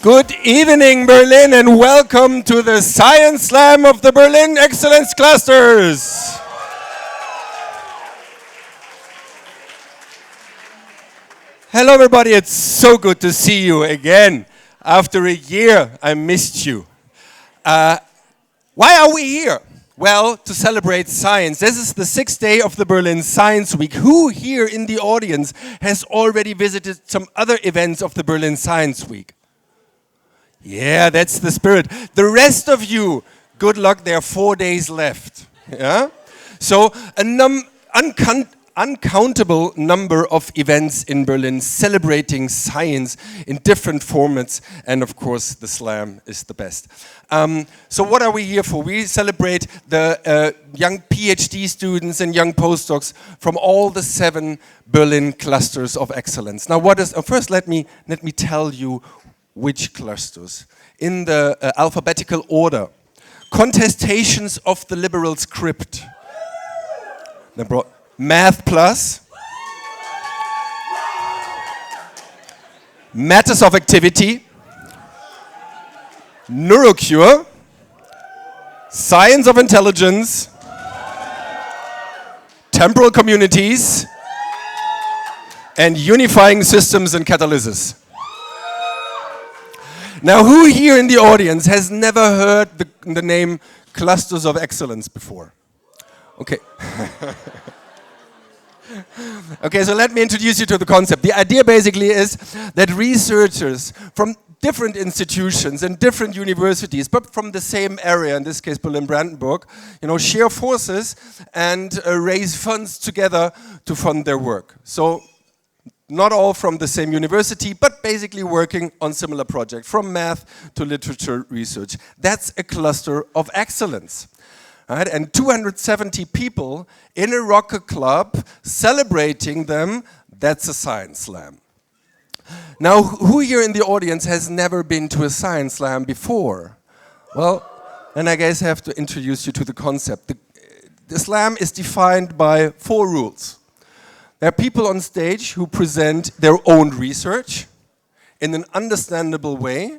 Good evening, Berlin, and welcome to the Science Slam of the Berlin Excellence Clusters. Hello, everybody. It's so good to see you again. After a year, I missed you. Why are we here? Well, to celebrate science. This is the 6th day of the Berlin Science Week. Who here in the audience has already visited some other events of the Berlin Science Week? Yeah, that's the spirit. The rest of you, good luck, there are 4 days left. Yeah? So, uncountable number of events in Berlin celebrating science in different formats, and of course the slam is the best. So what are we here for? We celebrate the young PhD students and young postdocs from all the 7 Berlin clusters of excellence. Now first let me tell you which clusters. In the alphabetical order. Contestations of the liberal script. Math Plus, Matters of Activity, Neurocure, Science of Intelligence, Temporal Communities, and Unifying Systems and Catalysis. Now, who here in the audience has never heard the name Clusters of Excellence before? Okay. Okay, so let me introduce you to the concept. The idea basically is that researchers from different institutions and different universities, but from the same area, in this case Berlin-Brandenburg, share forces and raise funds together to fund their work. So, not all from the same university, but basically working on similar projects, from math to literature research. That's a cluster of excellence. Right? And 270 people in a rocker club celebrating them, that's a science slam. Now, who here in the audience has never been to a science slam before? Well, then I guess I have to introduce you to the concept. The slam is defined by 4 rules. There are people on stage who present their own research in an understandable way,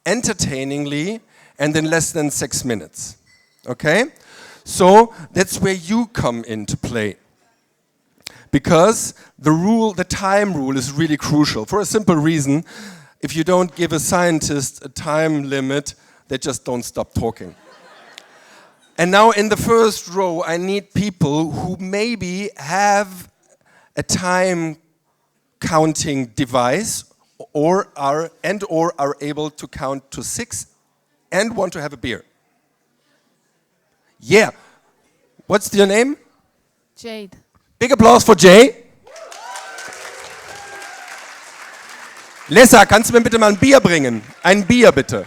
entertainingly, and in less than 6 minutes. Okay? So that's where you come into play. Because the time rule is really crucial. For a simple reason, if you don't give a scientist a time limit, they just don't stop talking. And now in the first row, I need people who maybe have a time counting device or are able to count to 6 and want to have a beer. Yeah. What's your name? Jade. Big applause for Jay. Lessa, kannst du mir bitte mal ein Bier bringen? Ein Bier bitte.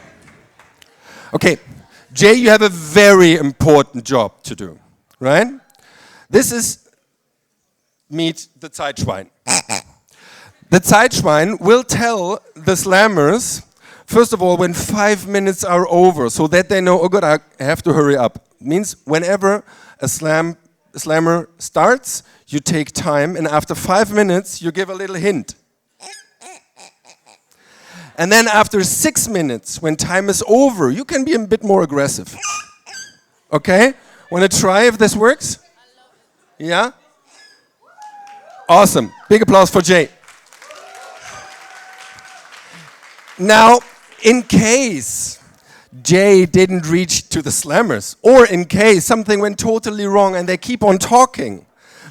Okay. Jay, you have a very important job to do, right? This is meet the Zeitschwein. The Zeitschwein will tell the slammers, first of all, when 5 minutes are over, so that they know, oh God, I have to hurry up. Means whenever a slammer starts, you take time, and after 5 minutes, you give a little hint. And then after 6 minutes, when time is over, you can be a bit more aggressive. Okay? Want to try if this works? Yeah? Awesome. Big applause for Jay. Now, in case Jay didn't reach to the slammers, or in case something went totally wrong and they keep on talking,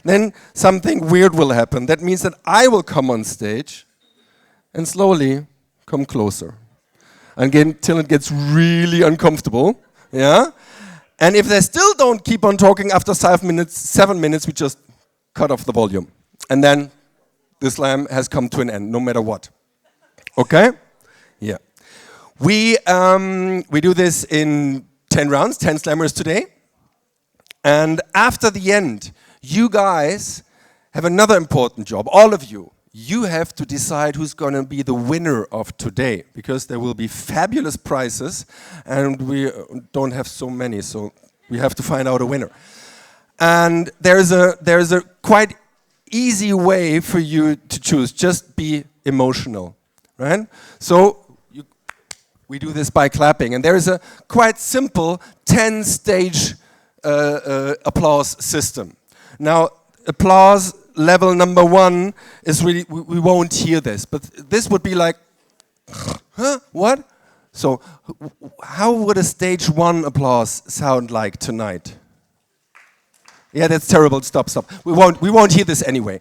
then something weird will happen. That means that I will come on stage and slowly come closer. Until it gets really uncomfortable. Yeah? And if they still don't keep on talking after 7 minutes, we just cut off the volume. And then the slam has come to an end, no matter what. Okay? Yeah. We do this in 10 rounds, 10 slammers today. And after the end, you guys have another important job. All of you. You have to decide who's going to be the winner of today. Because there will be fabulous prizes. And we don't have so many, so we have to find out a winner. And there's a quite easy way for you to choose. Just be emotional, right? So we do this by clapping, and there is a quite simple 10-stage applause system. Now, applause level number 1 is really, we won't hear this, but this would be like, huh, what? So, how would a stage 1 applause sound like tonight? Yeah, that's terrible. Stop. We won't hear this anyway.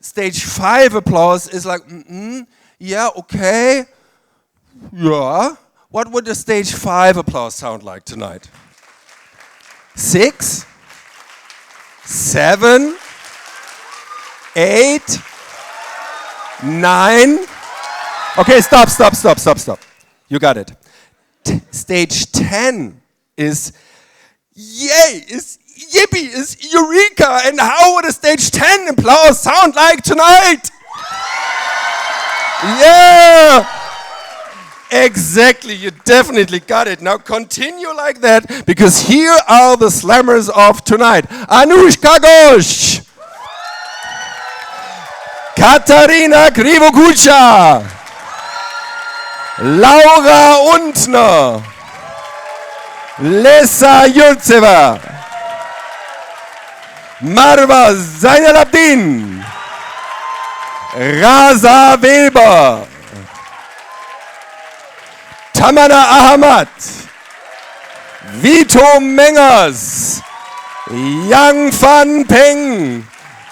Stage 5 applause is like, yeah, okay, yeah. What would a stage 5 applause sound like tonight? 6, 7, 8, 9. Okay, stop. You got it. Stage 10 is yay, is yippee, is eureka, and how would a stage 10 applause sound like tonight? Yeah! Exactly, you definitely got it. Now continue like that, because here are the slammers of tonight. Anushka Ghosh, Katarina Krivokucha, Laura Untner, Lesa Yurtseva, Marwa Zainalabdin, Raza Weber, Tamana Ahmad, Vito Mengers, Yang Fan Peng,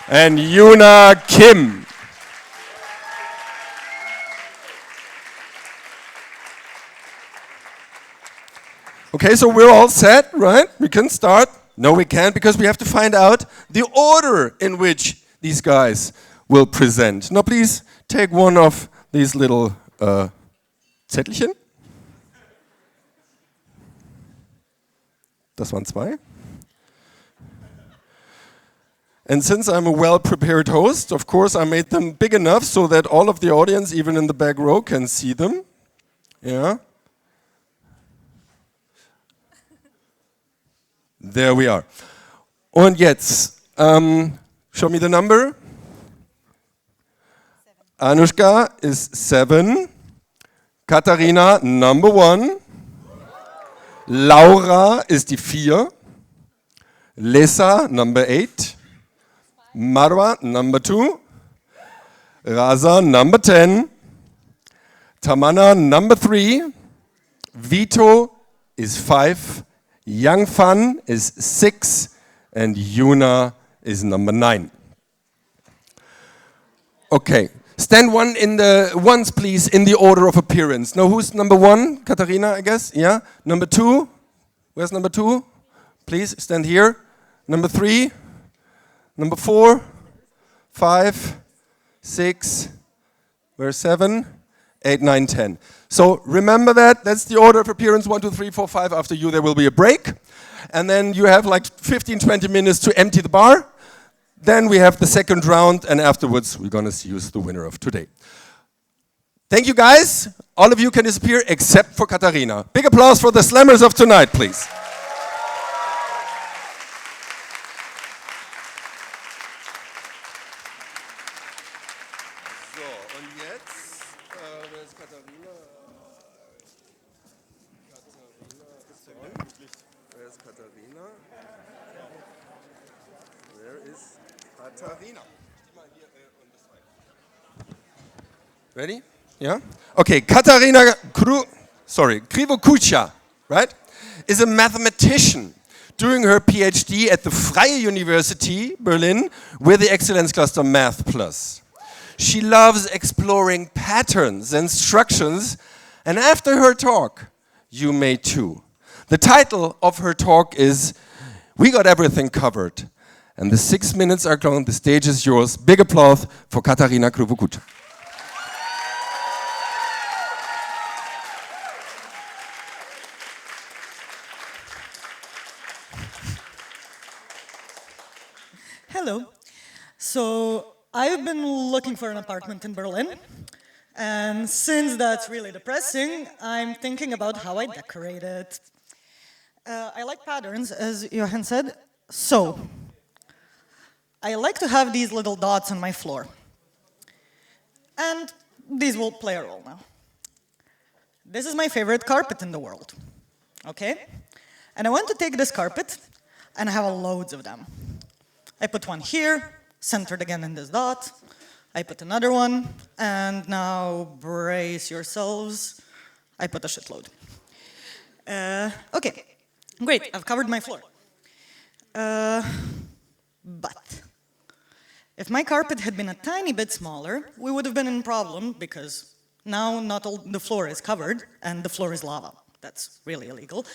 and Yuna Kim. Okay, so we're all set, right? We can start. No, we can't, because we have to find out the order in which these guys will present. Now, please take one of these little Zettelchen. Das waren 2. And since I'm a well-prepared host, of course, I made them big enough so that all of the audience, even in the back row, can see them. Yeah. There we are. Und jetzt, show me the number. 7. Anushka is 7. Katharina, number 1. Laura is die 4. Lesa, number 8. Marwa, number 2. Raza, number 10. Tamana, number 3. Vito is 5. Young Fun is 6. And Yuna is number 9. Okay. Stand once, please, in the order of appearance. Now, who's number 1? Katharina, I guess? Yeah. Number 2? Where's number 2? Please, stand here. Number 3? Number 4? 5? 6? Where's 7? 8, 9, 10. So, remember that. That's the order of appearance. 1, 2, 3, 4, 5. After you, there will be a break. And then you have like 15, 20 minutes to empty the bar. Then we have the second round, and afterwards we're gonna choose the winner of today. Thank you, guys. All of you can disappear except for Katharina. Big applause for the slammers of tonight, please. So, und jetzt, wer ist Katharina? Wer ist Katharina? Where is Katharina? Ready? Yeah? Okay, Katarina Krivokucha, right, is a mathematician doing her PhD at the Freie University, Berlin, with the Excellence Cluster Math Plus. She loves exploring patterns and structures, and after her talk, you may too. The title of her talk is We Got Everything Covered. And the 6 minutes are gone. The stage is yours. Big applause for Katarina Krivokucha. Hello. So I've been looking for an apartment in Berlin. And since that's really depressing, I'm thinking about how I decorate it. I like patterns, as Johan said. So I like to have these little dots on my floor. And these will play a role now. This is my favorite carpet in the world, okay? And I want to take this carpet, and I have loads of them. I put one here, centered again in this dot. I put another one, and now brace yourselves. I put a shitload. Okay, great, I've covered my floor. But if my carpet had been a tiny bit smaller, we would have been in problem because now not all the floor is covered and the floor is lava. That's really illegal.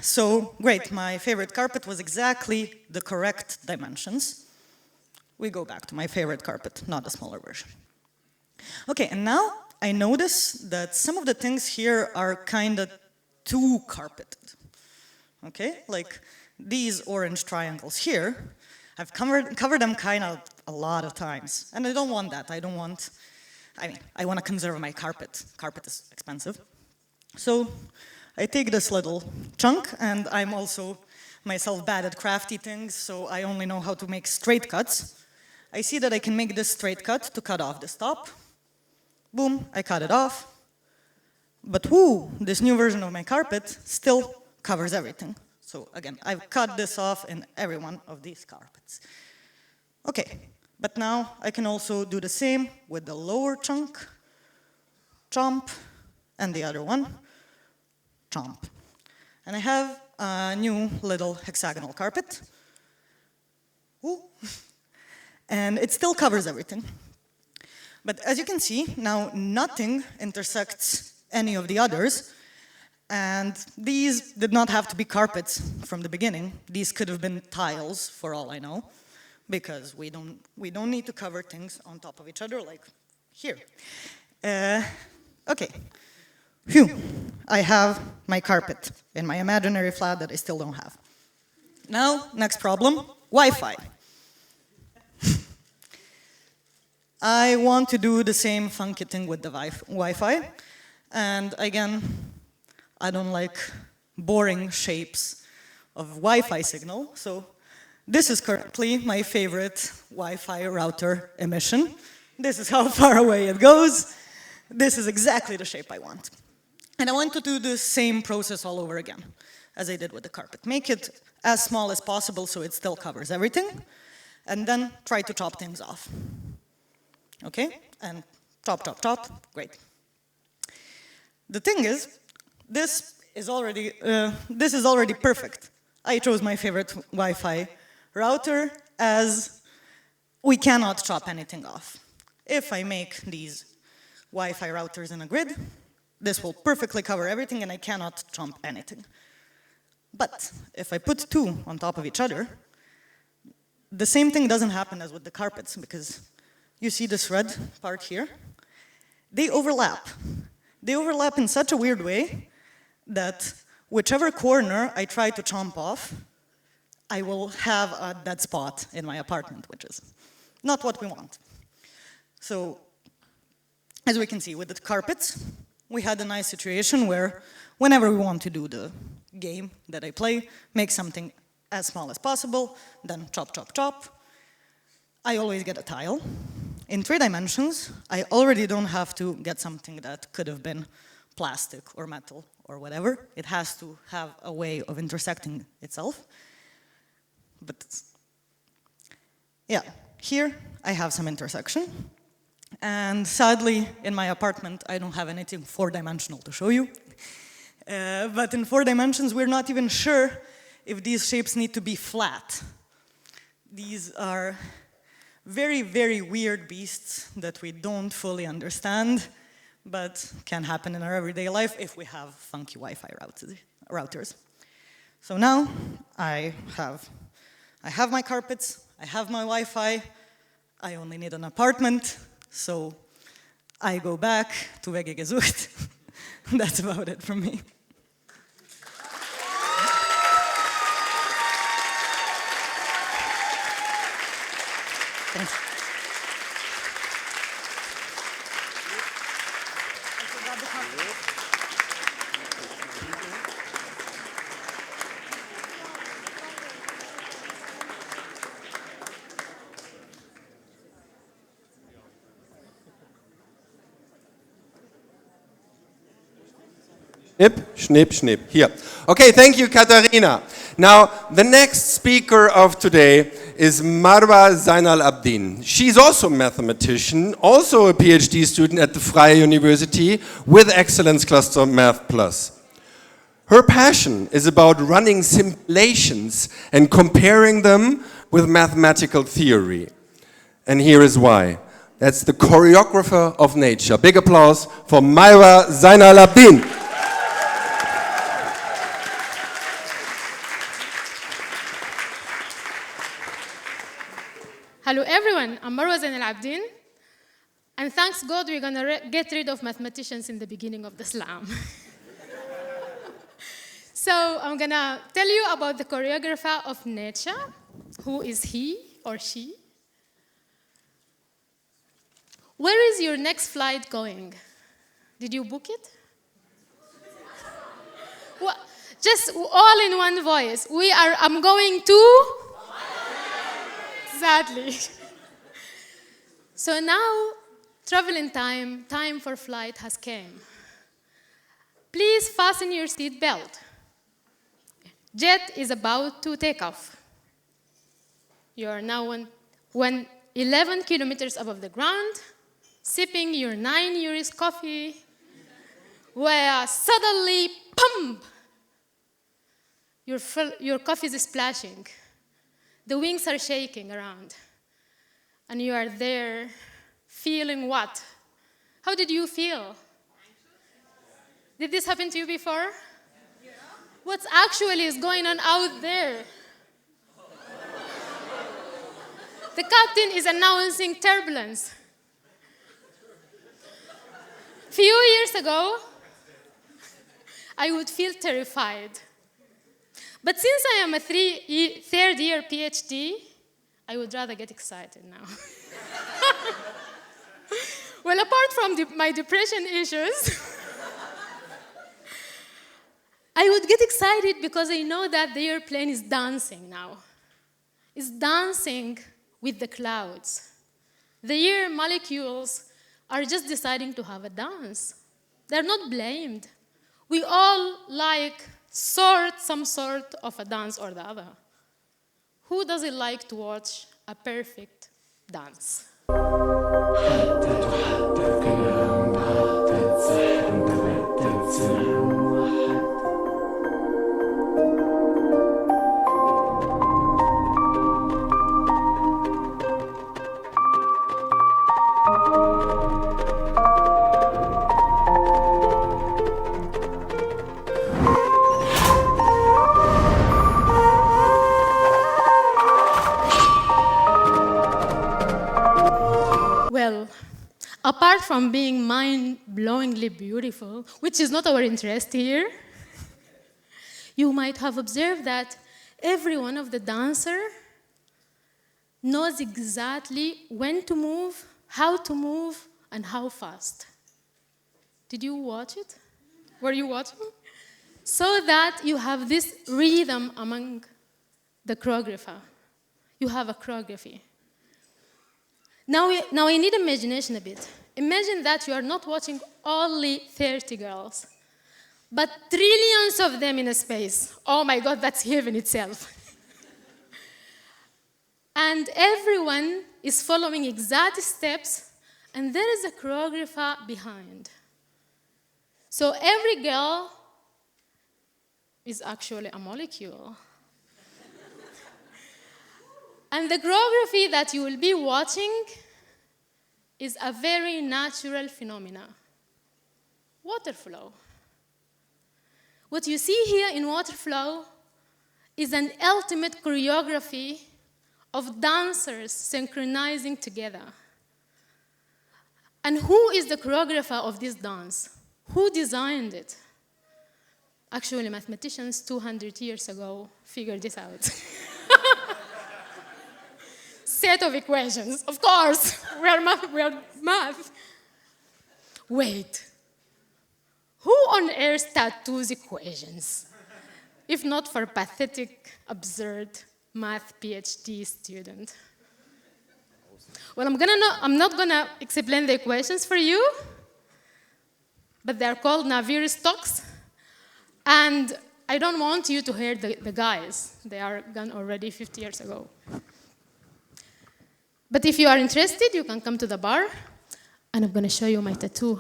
So great, my favorite carpet was exactly the correct dimensions. We go back to my favorite carpet, not a smaller version. Okay, and now I notice that some of the things here are kind of too carpeted. Okay, like these orange triangles here, I've covered them kind of a lot of times, and I don't want that. I want to conserve my carpet. Carpet is expensive. So I take this little chunk, and I'm also myself bad at crafty things, so I only know how to make straight cuts. I see that I can make this straight cut to cut off this top. Boom, I cut it off. But whoo, this new version of my carpet still covers everything. So again, I've cut this off in every one of these carpets. Okay, but now I can also do the same with the lower chunk, chomp, and the other one, chomp. And I have a new little hexagonal carpet. Ooh. And it still covers everything. But as you can see, now nothing intersects any of the others. And these did not have to be carpets from the beginning. These could have been tiles, for all I know, because we don't need to cover things on top of each other like here. Okay. Phew. I have my carpet in my imaginary flat that I still don't have. Now, next problem, Wi-Fi. I want to do the same funky thing with the Wi-Fi. And again, I don't like boring shapes of Wi-Fi signal. So this is currently my favorite Wi-Fi router emission. This is how far away it goes. This is exactly the shape I want. And I want to do the same process all over again, as I did with the carpet. Make it as small as possible so it still covers everything, and then try to chop things off. Okay? And chop, chop, chop. Great. The thing is, this is already perfect. I chose my favorite Wi-Fi router as we cannot chop anything off. If I make these Wi-Fi routers in a grid, this will perfectly cover everything and I cannot chomp anything. But if I put two on top of each other, the same thing doesn't happen as with the carpets, because you see this red part here? They overlap. They overlap in such a weird way that whichever corner I try to chomp off, I will have a dead spot in my apartment, which is not what we want. So, as we can see with the carpets, we had a nice situation where whenever we want to do the game that I play, make something as small as possible, then chop, chop, chop. I always get a tile. In 3 dimensions, I already don't have to get something that could have been plastic or metal or whatever. It has to have a way of intersecting itself. But yeah, here I have some intersection. And sadly, in my apartment, I don't have anything 4-dimensional to show you. But in 4 dimensions, we're not even sure if these shapes need to be flat. These are very, very weird beasts that we don't fully understand, but can happen in our everyday life if we have funky Wi-Fi routers. So now I have my carpets, I have my Wi-Fi, I only need an apartment, so I go back to Wege gesucht. That's about it from me. Thanks. Schnipp, schnipp. Here. Okay, thank you, Katharina. Now, the next speaker of today is Marwa Zainal Abdin. She's also a mathematician, also a PhD student at the Freie University with Excellence Cluster Math Plus. Her passion is about running simulations and comparing them with mathematical theory. And here is why. That's the choreographer of nature. Big applause for Marwa Zainal Abdin. Hello everyone, I'm Marwa Zainal Abdin, and thanks God we're gonna get rid of mathematicians in the beginning of the slam. So I'm gonna tell you about the choreographer of nature. Who is he or she? Where is your next flight going? Did you book it? Well, just all in one voice. I'm going to? Exactly. So now, traveling time for flight has came. Please fasten your seat belt. Jet is about to take off. You are now 11 kilometers above the ground, sipping your 9 euros coffee, where suddenly, pump, your coffee is splashing. The wings are shaking around, and you are there feeling what? How did you feel? Did this happen to you before? Yeah. What actually is going on out there? The captain is announcing turbulence. Few years ago, I would feel terrified. But since I am a third-year PhD, I would rather get excited now. Well, apart from my depression issues, I would get excited because I know that the airplane is dancing now. It's dancing with the clouds. The air molecules are just deciding to have a dance. They're not blamed. We all like some sort of a dance or the other. Who doesn't like to watch a perfect dance? Well, apart from being mind-blowingly beautiful, which is not our interest here, you might have observed that every one of the dancers knows exactly when to move, how to move, and how fast. Did you watch it? Were you watching? So that you have this rhythm among the choreographer. You have a choreography. Now I need imagination a bit. Imagine that you are not watching only 30 girls, but trillions of them in a space. Oh my God, that's heaven itself. And everyone is following exact steps, and there is a choreographer behind. So every girl is actually a molecule. And the choreography that you will be watching is a very natural phenomena. Water flow. What you see here in water flow is an ultimate choreography of dancers synchronizing together. And who is the choreographer of this dance? Who designed it? Actually, mathematicians 200 years ago figured this out. Set of equations, of course, we are math. Wait, who on earth tattoos equations? If not for a pathetic, absurd math PhD student. Well, I'm not gonna explain the equations for you, but they're called Navier stocks. And I don't want you to hear the guys. They are gone already 50 years ago. But if you are interested, you can come to the bar, and I'm going to show you my tattoo.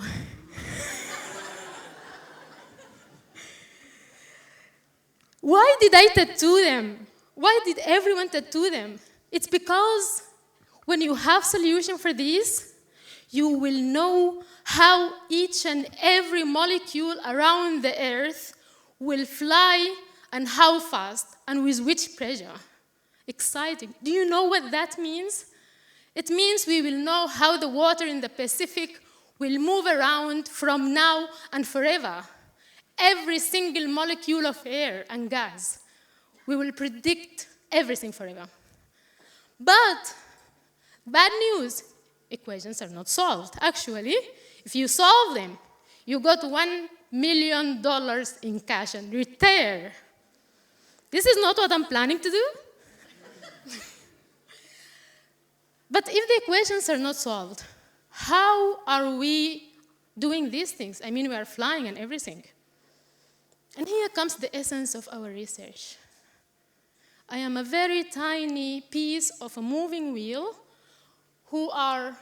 Why did I tattoo them? Why did everyone tattoo them? It's because when you have solution for this, you will know how each and every molecule around the Earth will fly and how fast and with which pressure. Exciting. Do you know what that means? It means we will know how the water in the Pacific will move around from now and forever. Every single molecule of air and gas. We will predict everything forever. But bad news, equations are not solved. Actually, if you solve them, you got $1 million in cash and retire. This is not what I'm planning to do. But if the equations are not solved, how are we doing these things? I mean, we are flying and everything. And here comes the essence of our research. I am a very tiny piece of a moving wheel who are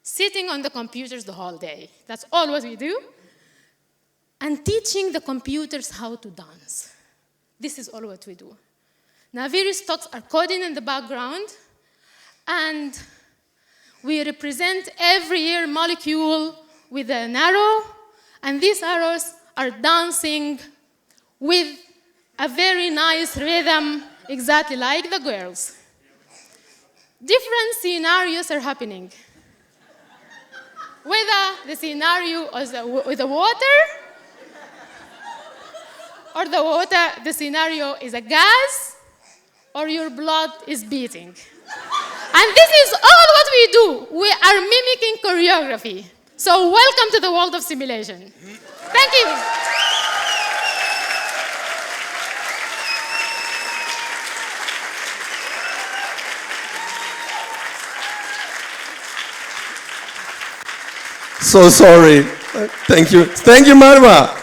sitting on the computers the whole day. That's all what we do. And teaching the computers how to dance. This is all what we do. Now, various stocks are coding in the background, and we represent every year molecule with an arrow, and these arrows are dancing with a very nice rhythm, exactly like the girls. Different scenarios are happening. Whether the scenario is with the water, or the scenario is a gas, or your blood is beating. And this is all what we do. We are mimicking choreography. So welcome to the world of simulation. Thank you. So sorry. Thank you. Thank you, Marwa.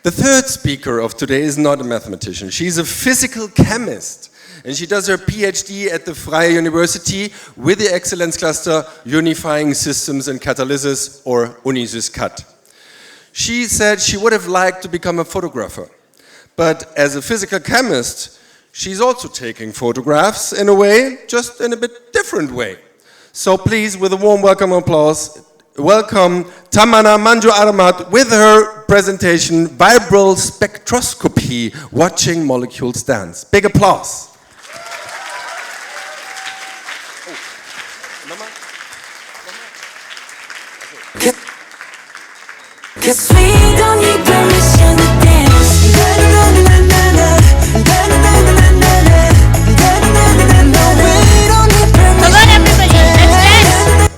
The third speaker of today is not a mathematician. She's a physical chemist, and she does her PhD at the Freie University with the Excellence Cluster Unifying Systems and Catalysis, or UniSysCat. She said she would have liked to become a photographer, but as a physical chemist, she's also taking photographs in a way, just in a bit different way. So please, with a warm welcome and applause, welcome Tamana Manju Aramat with her presentation, Vibral Spectroscopy, Watching Molecules Dance. Big applause. Cause we don't need permission to dance. Come on, everybody, let's dance.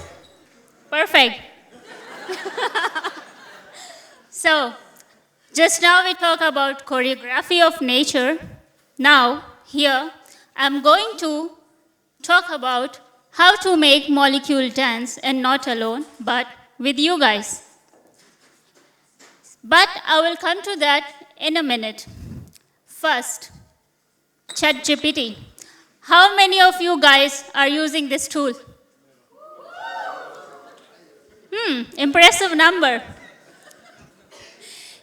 Perfect. So, just now we talked about choreography of nature. Now, here, I'm going to talk about how to make molecule dance, and not alone, but with you guys. But I will come to that in a minute. First, ChatGPT. How many of you guys are using this tool? Impressive number.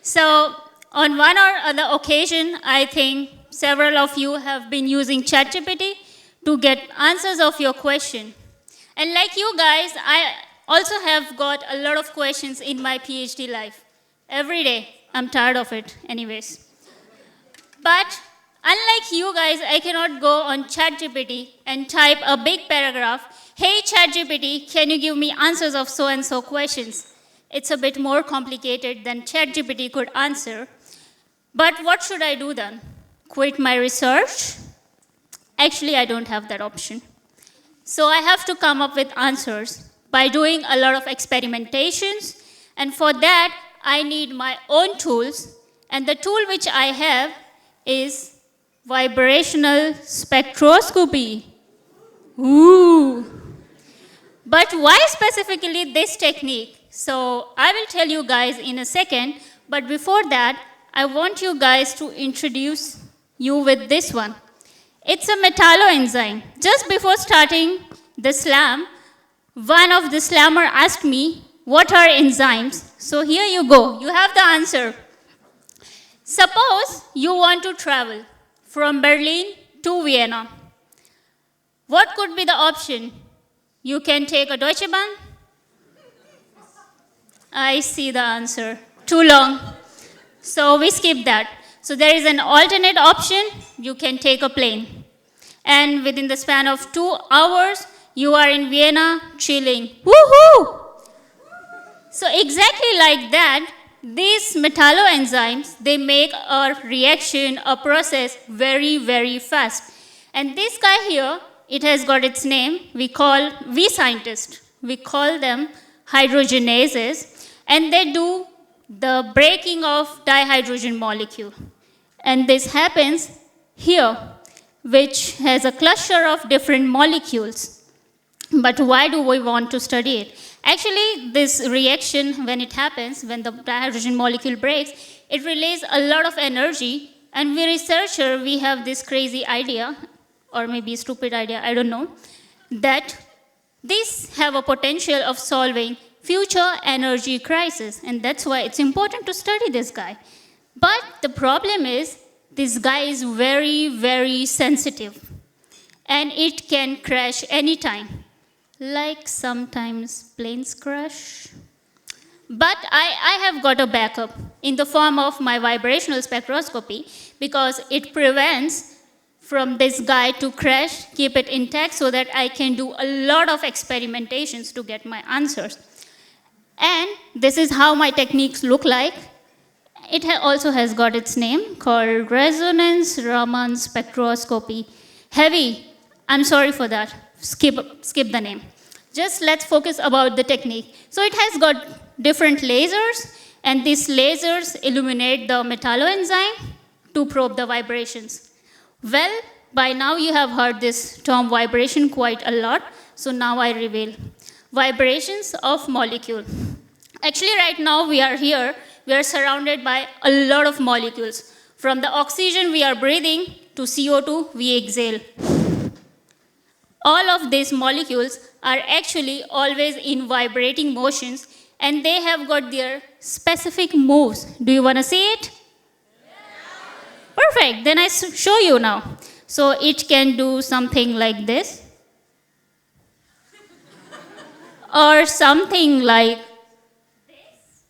So, on one or other occasion, I think several of you have been using ChatGPT to get answers of your question. And like you guys, I also have got a lot of questions in my PhD life. Every day. I'm tired of it anyways. But unlike you guys, I cannot go on ChatGPT and type a big paragraph, hey ChatGPT, can you give me answers of so-and-so questions? It's a bit more complicated than ChatGPT could answer. But what should I do then? Quit my research? Actually, I don't have that option. So I have to come up with answers by doing a lot of experimentations. And for that, I need my own tools. And the tool which I have is vibrational spectroscopy. Ooh. But why specifically this technique? So I will tell you guys in a second, but before that, I want you guys to introduce you with this one. It's a metalloenzyme. Just before starting the slam, one of the slammer asked me, what are enzymes? So here you go, you have the answer. Suppose you want to travel from Berlin to Vienna. What could be the option? You can take a Deutsche Bahn. I see the answer. Too long. So we skip that. So there is an alternate option. You can take a plane. And within the span of 2 hours, you are in Vienna chilling. Woohoo! So exactly like that, these metalloenzymes, they make a reaction, a process very, very fast. And this guy here, it has got its name. We scientists, we call them hydrogenases, and they do the breaking of dihydrogen molecule. And this happens here, which has a cluster of different molecules. But why do we want to study it? Actually, this reaction, when it happens, when the dihydrogen molecule breaks, it releases a lot of energy, and we researchers, we have this crazy idea, or maybe stupid idea, I don't know, that these have a potential of solving future energy crisis, and that's why it's important to study this guy. But the problem is, this guy is very, very sensitive, and it can crash anytime, like sometimes planes crash. But I have got a backup in the form of my vibrational spectroscopy, because it prevents from this guy to crash, keep it intact so that I can do a lot of experimentations to get my answers. And this is how my techniques look like. It also has got its name called resonance Raman spectroscopy. Heavy, I'm sorry for that, skip the name. Just let's focus about the technique. So it has got different lasers, and these lasers illuminate the metalloenzyme to probe the vibrations. Well, by now you have heard this term vibration quite a lot, so now I reveal. Vibrations of molecule. Actually, right now we are here, we are surrounded by a lot of molecules. From the oxygen we are breathing to CO2 we exhale. All of these molecules are actually always in vibrating motions, and they have got their specific moves. Do you want to see it? Perfect, then I show you now. So it can do something like this. Or something like this.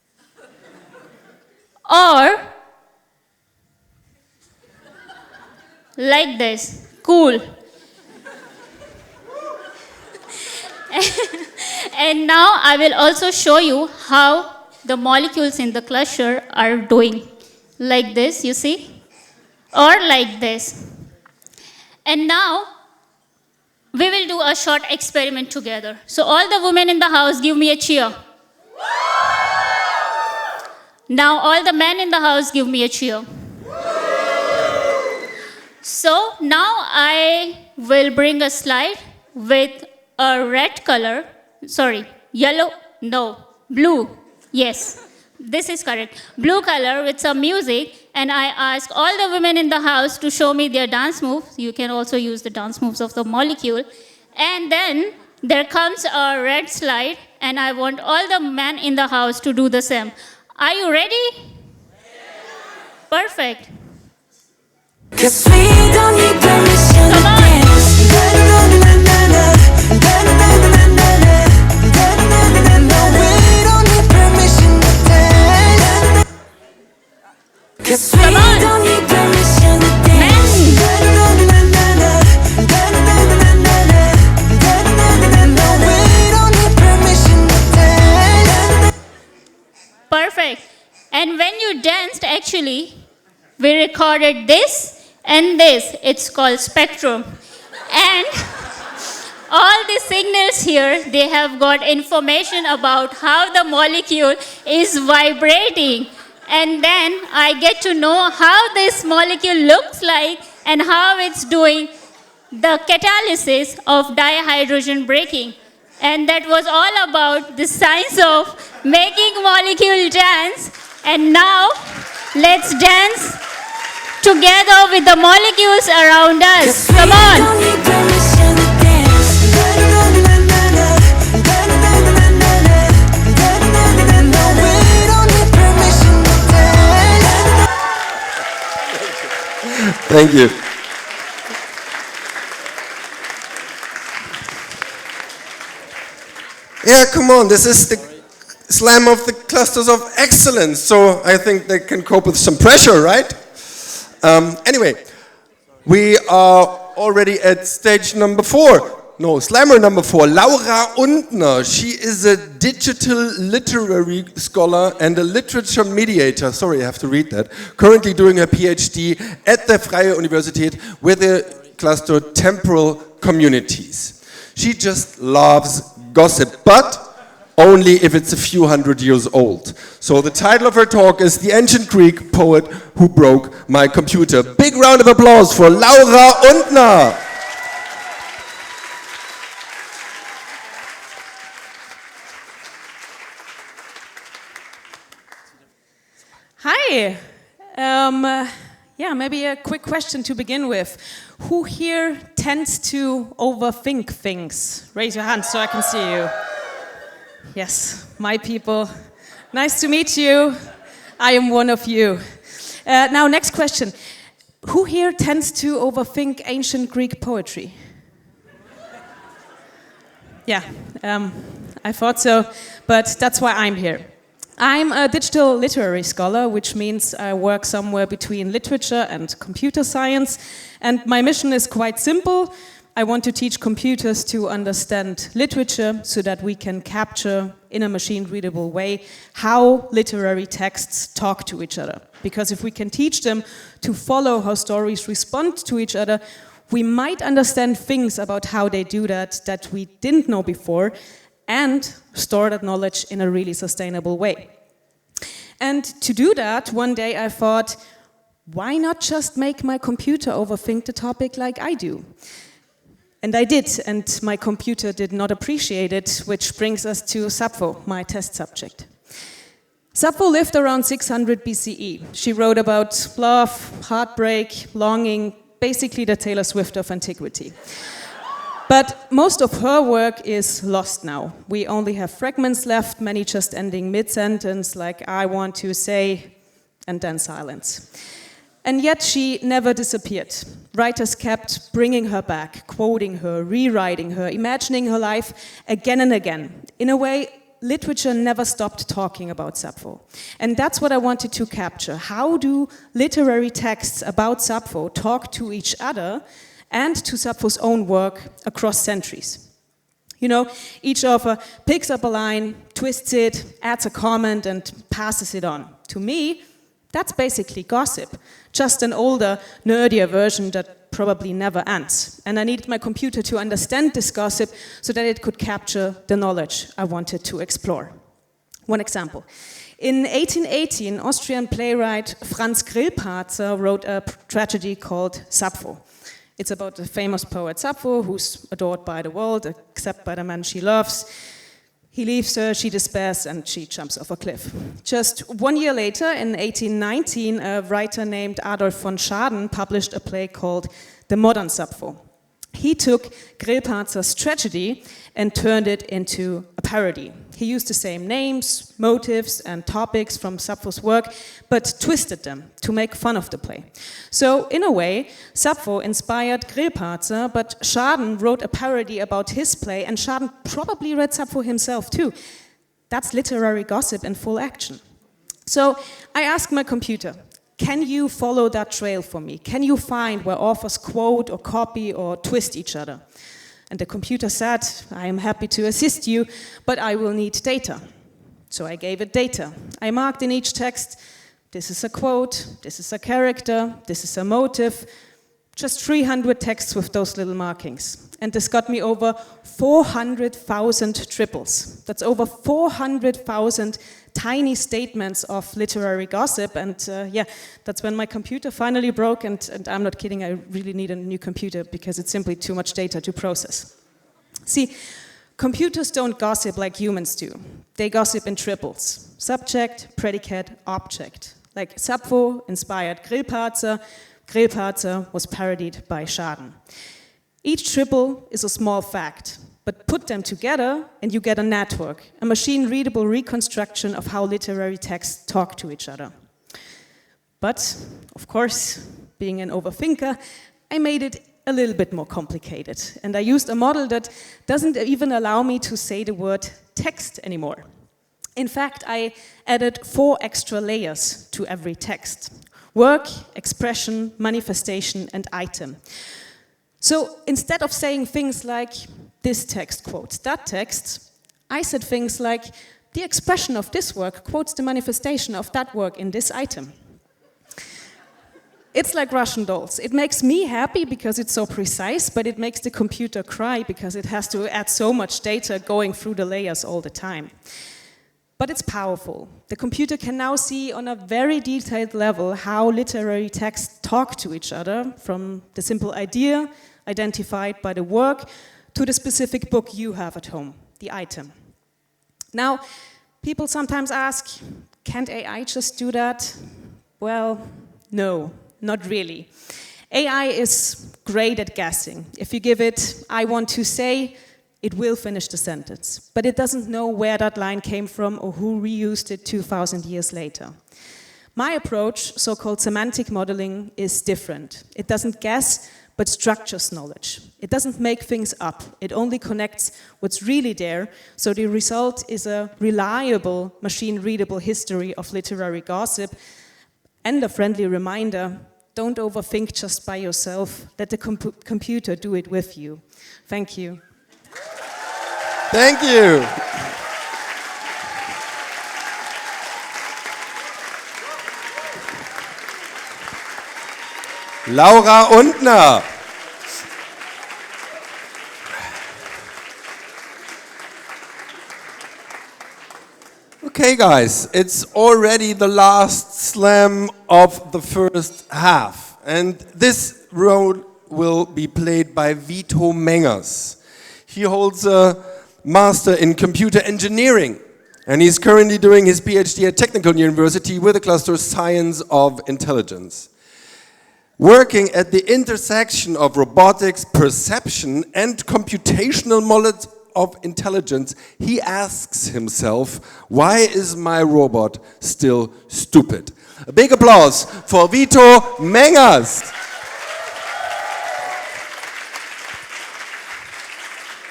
Or like this. Cool. And now I will also show you how the molecules in the cluster are doing. Like this, you see? Or like this. And now, we will do a short experiment together. So all the women in the house, give me a cheer. Now all the men in the house, give me a cheer. So now I will bring a slide with a red color, yellow, no, blue, yes. This is correct. Blue color with some music, and I ask all the women in the house to show me their dance moves. You can also use the dance moves of the molecule. And then there comes a red slide, and I want all the men in the house to do the same. Are you ready? Perfect. 'Cause we don't need permission to Come on. dance. No, we don't need permission to dance. 'Cause we Come on. don't need permission to dance. No, we don't need permission to dance. Perfect. And when you danced, actually, we recorded this and this. It's called spectrum. And all the signals here, they have got information about how the molecule is vibrating. And then I get to know how this molecule looks like and how it's doing the catalysis of dihydrogen breaking. And that was all about the science of making molecule dance. And now, let's dance together with the molecules around us. Come on. Don't need permission to dance. No, we don't need permission to dance. Thank you. Yeah, come on, this is the slam of the clusters of excellence, so I think they can cope with some pressure, right? Anyway, we are already at stage number 4. No, slammer number 4, Laura Undner. She is a digital literary scholar and a literature mediator. Sorry, I have to read that. Currently doing her PhD at the Freie Universität with the cluster Temporal Communities. She just loves gossip, but only if it's a few hundred years old. So the title of her talk is The Ancient Greek Poet Who Broke My Computer. Big round of applause for Laura Undner. Hi. Yeah, maybe a quick question to begin with. Who here tends to overthink things? Raise your hand so I can see you. Yes, my people. Nice to meet you. I am one of you. Now, next question. Who here tends to overthink ancient Greek poetry? Yeah, I thought so, but that's why I'm here. I'm a digital literary scholar, which means I work somewhere between literature and computer science. And my mission is quite simple. I want to teach computers to understand literature so that we can capture, in a machine-readable way, how literary texts talk to each other. Because if we can teach them to follow how stories respond to each other, we might understand things about how they do that we didn't know before, and store that knowledge in a really sustainable way. And to do that, one day I thought, why not just make my computer overthink the topic like I do? And I did, and my computer did not appreciate it, which brings us to Sappho, my test subject. Sappho lived around 600 BCE. She wrote about love, heartbreak, longing, basically the Taylor Swift of antiquity. But most of her work is lost now. We only have fragments left, many just ending mid-sentence, like I want to say, and then silence. And yet she never disappeared. Writers kept bringing her back, quoting her, rewriting her, imagining her life again and again. In a way, literature never stopped talking about Sappho. And that's what I wanted to capture. How do literary texts about Sappho talk to each other and to Sappho's own work across centuries? You know, each author picks up a line, twists it, adds a comment, and passes it on. To me, that's basically gossip, just an older, nerdier version that probably never ends. And I needed my computer to understand this gossip so that it could capture the knowledge I wanted to explore. One example. In 1818, Austrian playwright Franz Grillparzer wrote a tragedy called Sappho. It's about the famous poet Sappho, who's adored by the world, except by the man she loves. He leaves her, she despairs, and she jumps off a cliff. Just 1 year later, in 1819, a writer named Adolf von Schaden published a play called The Modern Sappho. He took Grillparzer's tragedy and turned it into a parody. He used the same names, motives, and topics from Sappho's work, but twisted them to make fun of the play. So, in a way, Sappho inspired Grillparzer, but Schaden wrote a parody about his play, and Schaden probably read Sappho himself too. That's literary gossip in full action. So, I asked my computer, can you follow that trail for me? Can you find where authors quote or copy or twist each other? And the computer said, I am happy to assist you, but I will need data. So I gave it data. I marked in each text, this is a quote, this is a character, this is a motive, just 300 texts with those little markings. And this got me over 400,000 triples. That's over 400,000 tiny statements of literary gossip. And yeah, that's when my computer finally broke. And I'm not kidding, I really need a new computer because it's simply too much data to process. See, computers don't gossip like humans do. They gossip in triples. Subject, predicate, object. Like Sappho inspired Grillparzer. Grillparzer was parodied by Schaden. Each triple is a small fact, but put them together and you get a network, a machine-readable reconstruction of how literary texts talk to each other. But, of course, being an overthinker, I made it a little bit more complicated. And I used a model that doesn't even allow me to say the word text anymore. In fact, I added 4 extra layers to every text: work, expression, manifestation, and item. So instead of saying things like, this text quotes that text, I said things like, the expression of this work quotes the manifestation of that work in this item. It's like Russian dolls. It makes me happy because it's so precise, but it makes the computer cry because it has to add so much data going through the layers all the time. But it's powerful. The computer can now see on a very detailed level how literary texts talk to each other, from the simple idea identified by the work to the specific book you have at home, the item. Now, people sometimes ask, can't AI just do that? Well, no, not really. AI is great at guessing. If you give it, I want to say, it will finish the sentence, but it doesn't know where that line came from or who reused it 2,000 years later. My approach, so-called semantic modeling, is different. It doesn't guess, but structures knowledge. It doesn't make things up. It only connects what's really there, so the result is a reliable, machine-readable history of literary gossip and a friendly reminder, don't overthink just by yourself. Let the computer do it with you. Thank you. Thank you. Laura Untner. Okay, guys, it's already the last slam of the first half. And this role will be played by Vito Mengers. He holds a master in computer engineering, and he's currently doing his PhD at Technical University with a cluster of Science of Intelligence. Working at the intersection of robotics, perception, and computational knowledge of intelligence, he asks himself, why is my robot still stupid? A big applause for Vito Mengers.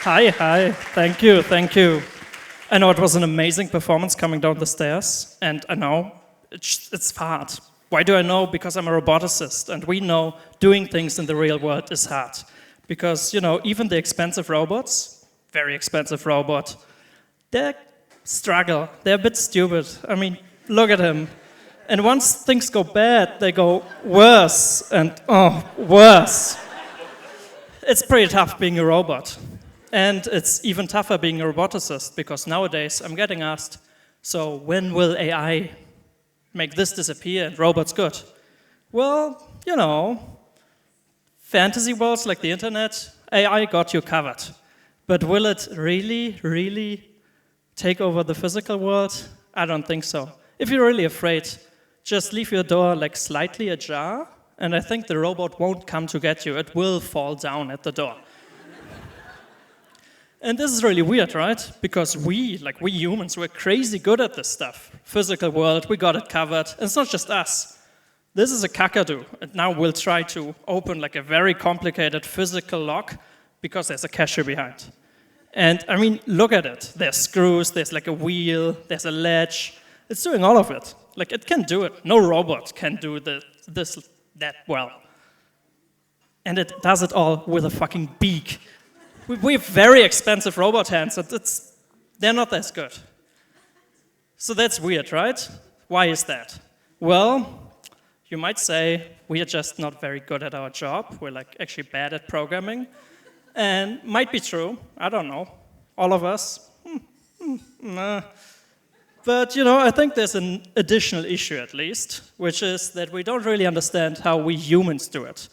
Hi, thank you. I know it was an amazing performance coming down the stairs, and I know it's hard. Why do I know? Because I'm a roboticist, and we know doing things in the real world is hard. Because, you know, even the expensive robots, very expensive robot, they struggle, they're a bit stupid. I mean, look at him. And once things go bad, they go worse, and worse. It's pretty tough being a robot. And it's even tougher being a roboticist, because nowadays I'm getting asked, so when will AI make this disappear and robots good? Well, you know, fantasy worlds like the internet, AI got you covered. But will it really take over the physical world? I don't think so. If you're really afraid, just leave your door like slightly ajar, and I think the robot won't come to get you. It will fall down at the door. And this is really weird, right? Because we humans, we're crazy good at this stuff. Physical world, we got it covered. And it's not just us. This is a kakadu. And now we'll try to open like a very complicated physical lock because there's a cashier behind. And I mean, look at it. There's screws, there's like a wheel, there's a ledge. It's doing all of it. Like, it can do it. No robot can do that well. And it does it all with a fucking beak. We have very expensive robot hands, and they're not as good. So that's weird, right? Why is that? Well, you might say we are just not very good at our job. We're like actually bad at programming. And might be true, I don't know, all of us. Nah. But, I think there's an additional issue at least, which is that we don't really understand how we humans do it.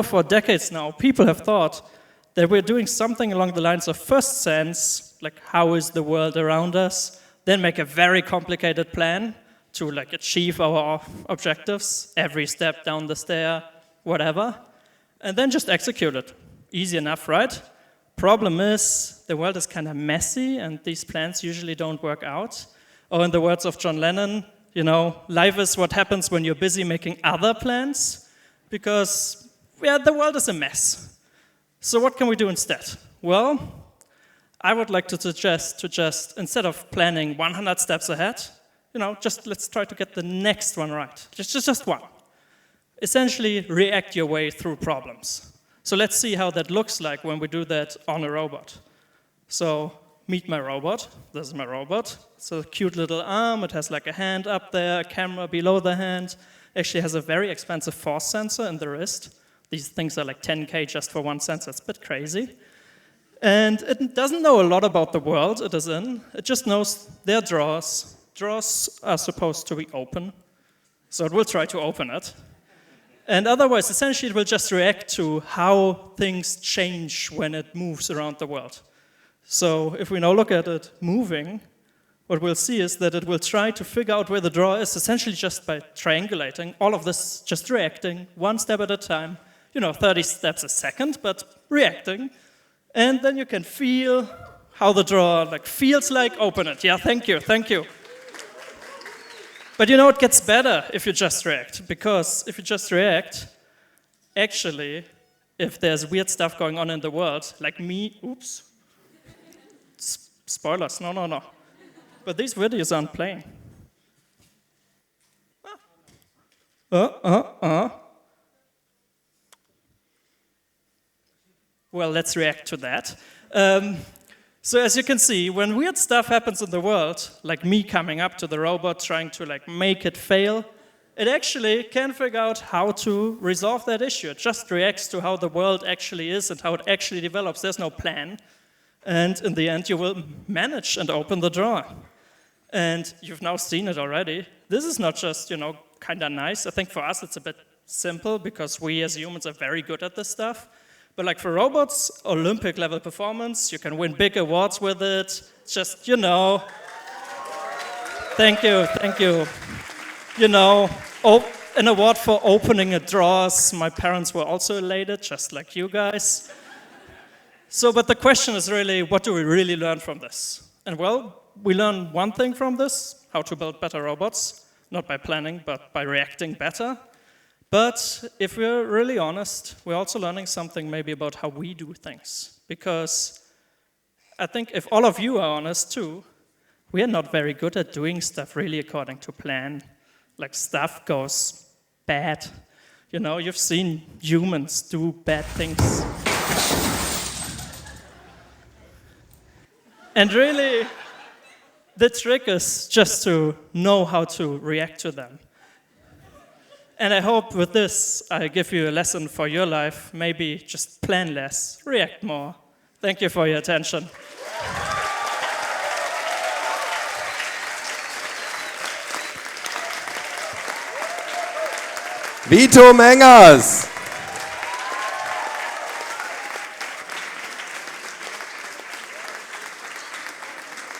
For decades now, people have thought that we're doing something along the lines of first sense, like how is the world around us, then make a very complicated plan to achieve our objectives, every step down the stair, whatever, and then just execute it. Easy enough, right? Problem is, the world is kind of messy, and these plans usually don't work out. Or in the words of John Lennon, life is what happens when you're busy making other plans, because, the world is a mess. So what can we do instead? Well, I would like to suggest to just, instead of planning 100 steps ahead, just let's try to get the next one right. Just one. Essentially, react your way through problems. So let's see how that looks like when we do that on a robot. So meet my robot. This is my robot. It's a cute little arm. It has a hand up there, a camera below the hand. Actually has a very expensive force sensor in the wrist. These things are 10K just for one sensor. It's a bit crazy. And it doesn't know a lot about the world it is in. It just knows there are drawers. Drawers are supposed to be open. So it will try to open it. And otherwise, essentially, it will just react to how things change when it moves around the world. So if we now look at it moving, what we'll see is that it will try to figure out where the drawer is, essentially just by triangulating. All of this just reacting, one step at a time. 30 steps a second, but reacting. And then you can feel how the drawer feels like, open it. Yeah, thank you. But it gets better if you just react, because if you just react, actually, if there's weird stuff going on in the world, like me, oops, spoilers, no. But these videos aren't playing. Well, let's react to that. So as you can see, when weird stuff happens in the world, like me coming up to the robot trying to make it fail, it actually can figure out how to resolve that issue. It just reacts to how the world actually is and how it actually develops. There's no plan. And in the end, you will manage and open the drawer. And you've now seen it already. This is not just, kind of nice. I think for us, it's a bit simple because we as humans are very good at this stuff. But for robots, Olympic level performance, you can win big awards with it. Just, Thank you. An award for opening a drawers. My parents were also elated, just like you guys. But the question is really, what do we really learn from this? And we learn one thing from this, how to build better robots, not by planning, but by reacting better. But if we're really honest, we're also learning something maybe about how we do things. Because I think if all of you are honest too, we are not very good at doing stuff really according to plan. Stuff goes bad. You've seen humans do bad things. And really, the trick is just to know how to react to them. And I hope with this, I give you a lesson for your life. Maybe just plan less, react more. Thank you for your attention. Vito Mengers.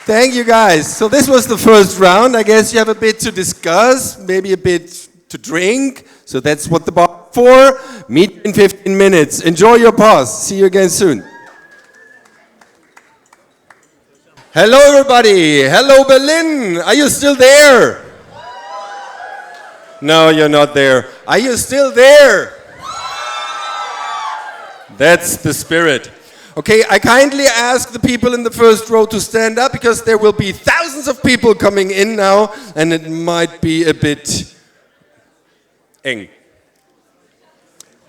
Thank you, guys. So this was the first round. I guess you have a bit to discuss, maybe a bit to drink. So that's what the bar is for. Meet in 15 minutes. Enjoy your pause. See you again soon. Hello, everybody. Hello, Berlin. Are you still there? No, you're not there. Are you still there? That's the spirit. Okay, I kindly ask the people in the first row to stand up because there will be thousands of people coming in now and it might be a bit eng.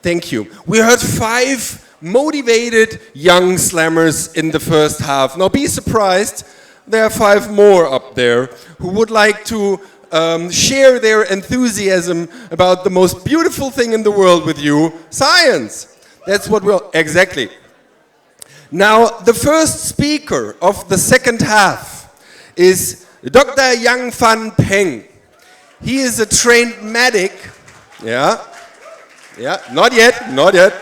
Thank you. We heard 5 motivated young slammers in the first half. Now be surprised, there are 5 more up there who would like to share their enthusiasm about the most beautiful thing in the world with you, science. That's what we'll, exactly. Now, the first speaker of the second half is Dr. Yang Fan Peng. He is a trained medic. Yeah, not yet.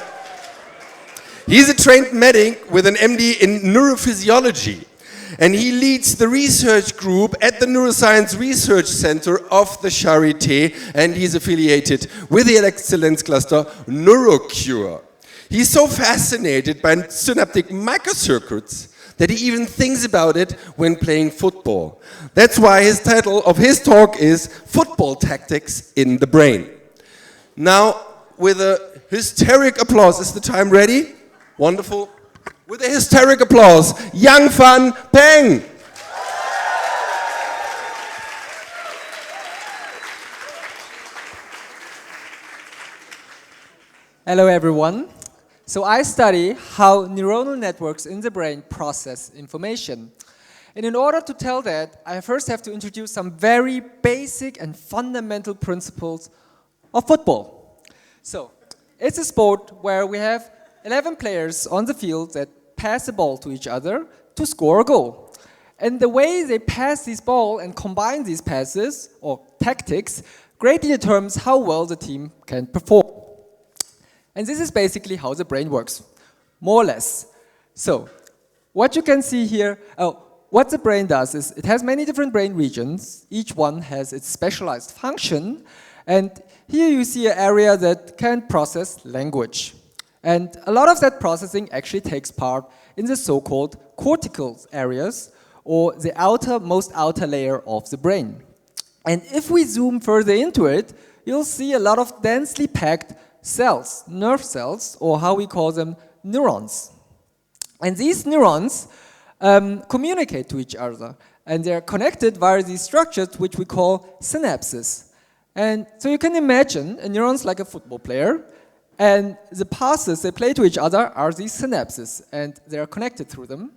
He's a trained medic with an MD in neurophysiology. And he leads the research group at the Neuroscience Research Center of the Charité, and he's affiliated with the Excellence Cluster Neurocure. He's so fascinated by synaptic microcircuits that he even thinks about it when playing football. That's why his title of his talk is Football Tactics in the Brain. Now, with a hysteric applause, is the time ready? Wonderful. With a hysteric applause, Yang Fan Peng. Hello everyone. So I study how neuronal networks in the brain process information. And in order to tell that, I first have to introduce some very basic and fundamental principles of football. So, it's a sport where we have 11 players on the field that pass the ball to each other to score a goal. And the way they pass this ball and combine these passes, or tactics, greatly determines how well the team can perform. And this is basically how the brain works, more or less. So, what you can see here, what the brain does is it has many different brain regions. Each one has its specialized function. And here you see an area that can process language. And a lot of that processing actually takes part in the so-called cortical areas, or the most outer layer of the brain. And if we zoom further into it, you'll see a lot of densely packed cells, nerve cells, or how we call them, neurons. And these neurons communicate to each other, and they're connected via these structures which we call synapses. And so you can imagine a neuron's like a football player, and the passes they play to each other are these synapses, and they are connected through them.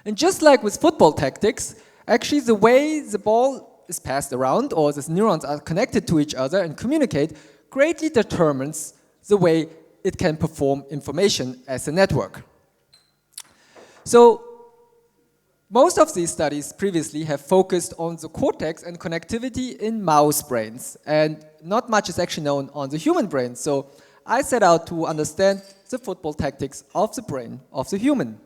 And just like with football tactics, actually the way the ball is passed around, or the neurons are connected to each other and communicate, greatly determines the way it can perform information as a network. So, most of these studies previously have focused on the cortex and connectivity in mouse brains, and not much is actually known on the human brain. So I set out to understand the football tactics of the brain of the human.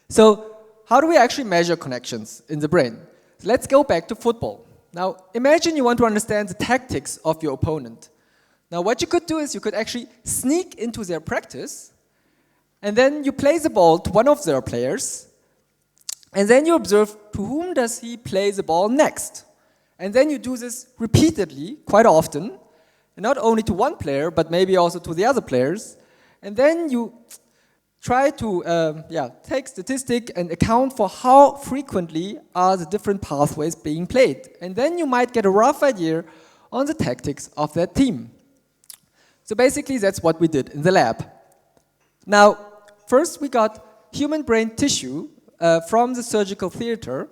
So how do we actually measure connections in the brain? Let's go back to football. Now imagine you want to understand the tactics of your opponent. Now what you could do is you could actually sneak into their practice, and then you play the ball to one of their players, and then you observe to whom does he play the ball next. And then you do this repeatedly, quite often, and not only to one player, but maybe also to the other players. And then you try to take statistic and account for how frequently are the different pathways being played. And then you might get a rough idea on the tactics of that team. So basically that's what we did in the lab. Now, first we got human brain tissue from the surgical theater.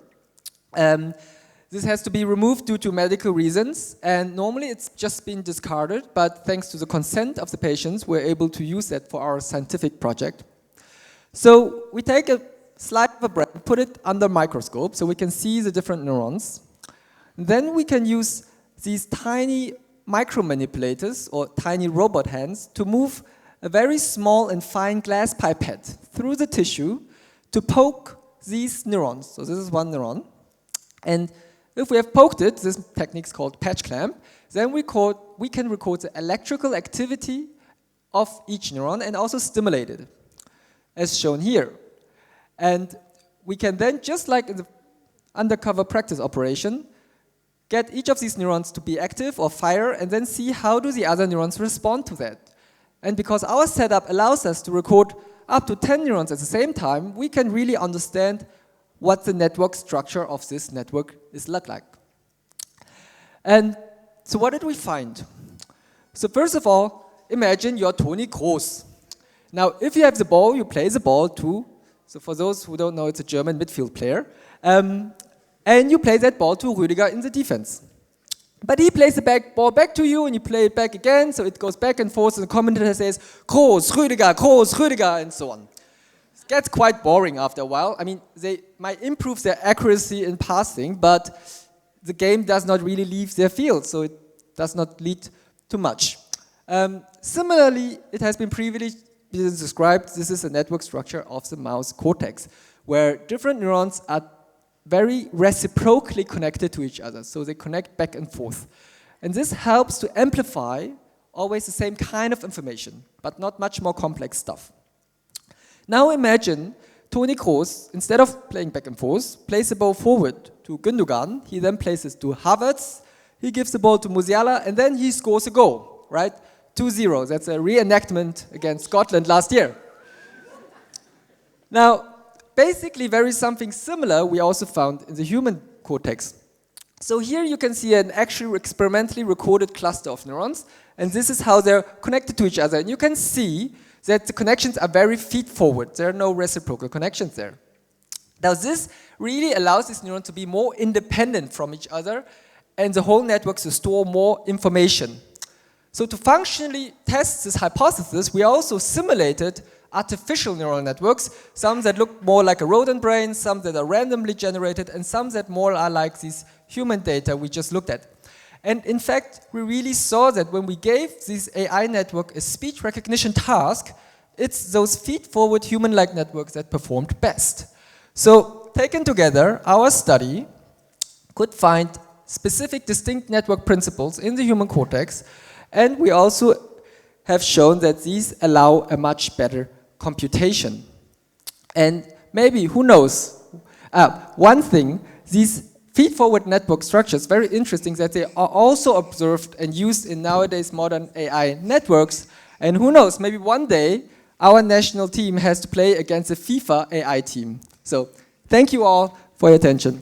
This has to be removed due to medical reasons, and normally it's just been discarded, but thanks to the consent of the patients, we're able to use that for our scientific project. So we take a slide of a brain, put it under a microscope so we can see the different neurons. Then we can use these tiny micromanipulators, or tiny robot hands, to move a very small and fine glass pipette through the tissue to poke these neurons. So this is one neuron. And if we have poked it, this technique is called patch clamp, then we can record the electrical activity of each neuron and also stimulate it, as shown here. And we can then, just like in the undercover practice operation, get each of these neurons to be active or fire, and then see how do the other neurons respond to that. And because our setup allows us to record up to 10 neurons at the same time, we can really understand what the network structure of this network is like. And so what did we find? So first of all, imagine you're Toni Kroos. Now, if you have the ball, you play the ball to, so for those who don't know, it's a German midfield player, and you play that ball to Rüdiger in the defense. But he plays the ball back to you, and you play it back again, so it goes back and forth, and the commentator says, Kroos, Rüdiger, and so on. gets quite boring after a while. I mean, they might improve their accuracy in passing, but the game does not really leave their field, so it does not lead to much. Similarly, it has been previously described, this is a network structure of the mouse cortex, where different neurons are very reciprocally connected to each other, so they connect back and forth. And this helps to amplify always the same kind of information, but not much more complex stuff. Now imagine Toni Kroos, instead of playing back and forth, plays the ball forward to Gündogan, he then places to Havertz, he gives the ball to Musiala, and then he scores a goal, right? 2-0, that's a reenactment against Scotland last year. Now, basically very something similar we also found in the human cortex. So here you can see an actually experimentally recorded cluster of neurons, and this is how they're connected to each other. And you can see that the connections are very feed-forward. There are no reciprocal connections there. Now this really allows this neuron to be more independent from each other, and the whole network to store more information. So to functionally test this hypothesis, we also simulated artificial neural networks, some that look more like a rodent brain, some that are randomly generated, and some that more are like these human data we just looked at. And in fact, we really saw that when we gave this AI network a speech recognition task, it's those feed-forward human-like networks that performed best. So taken together, our study could find specific distinct network principles in the human cortex, and we also have shown that these allow a much better computation. And maybe, who knows, one thing, these feed-forward network structures, very interesting that they are also observed and used in nowadays modern AI networks. And who knows, maybe one day our national team has to play against the FIFA AI team. So thank you all for your attention.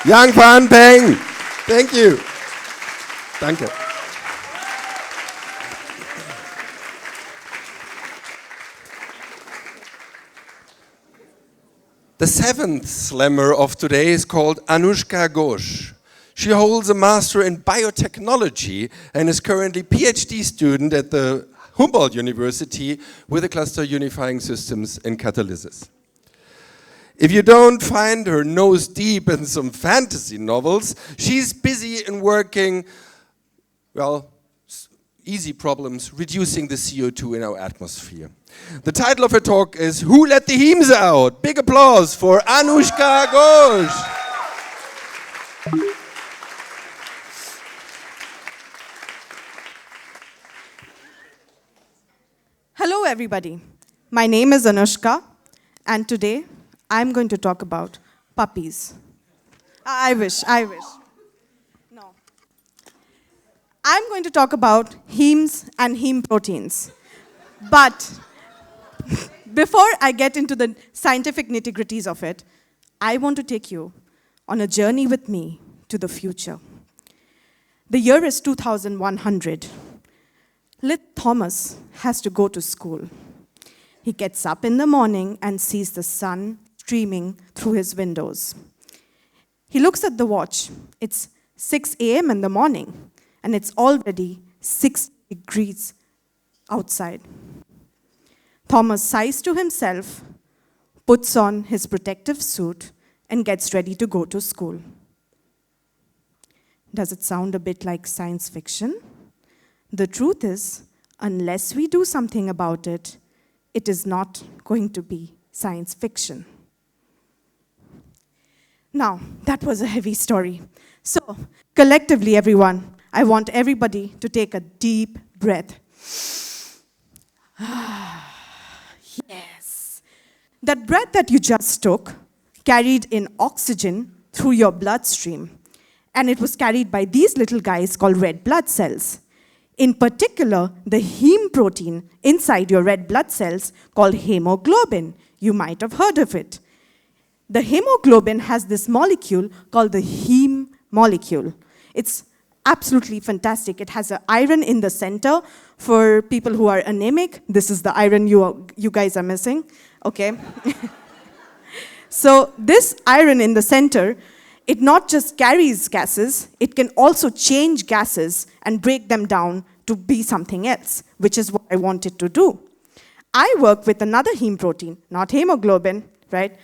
Yang Fan Peng, thank you. Danke. The seventh slammer of today is called Anushka Ghosh. She holds a master in biotechnology and is currently PhD student at the Humboldt University with a cluster unifying systems and catalysis. If you don't find her nose deep in some fantasy novels, she's busy in working, well, easy problems, reducing the CO2 in our atmosphere. The title of her talk is Who Let the Heems Out? Big applause for Anushka Ghosh. Hello everybody, my name is Anushka and today I'm going to talk about puppies. I wish. No. I'm going to talk about hemes and heme proteins. But before I get into the scientific nitty-gritties of it, I want to take you on a journey with me to the future. The year is 2100. Little Thomas has to go to school. He gets up in the morning and sees the sun streaming through his windows. He looks at the watch. It's 6 a.m. in the morning, and it's already 6 degrees outside. Thomas sighs to himself, puts on his protective suit, and gets ready to go to school. Does it sound a bit like science fiction? The truth is, unless we do something about it, it is not going to be science fiction. Now, that was a heavy story. So, collectively, everyone, I want everybody to take a deep breath. Yes. That breath that you just took carried in oxygen through your bloodstream, and it was carried by these little guys called red blood cells. In particular, the heme protein inside your red blood cells called hemoglobin. You might have heard of it. The hemoglobin has this molecule called the heme molecule. It's absolutely fantastic. It has an iron in the center. For people who are anemic, this is the iron you guys are missing. Okay. So this iron in the center, it not just carries gases, it can also change gases and break them down to be something else, which is what I wanted to do. I work with another heme protein, not hemoglobin, right?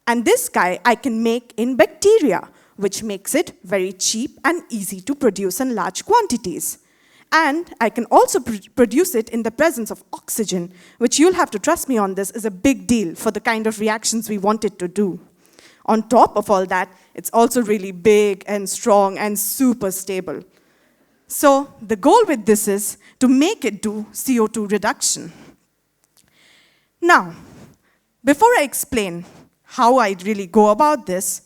And this guy I can make in bacteria, which makes it very cheap and easy to produce in large quantities. And I can also produce it in the presence of oxygen, which you'll have to trust me on this is a big deal for the kind of reactions we want it to do. On top of all that, it's also really big and strong and super stable. So the goal with this is to make it do CO2 reduction. Now, before I explain how I really go about this,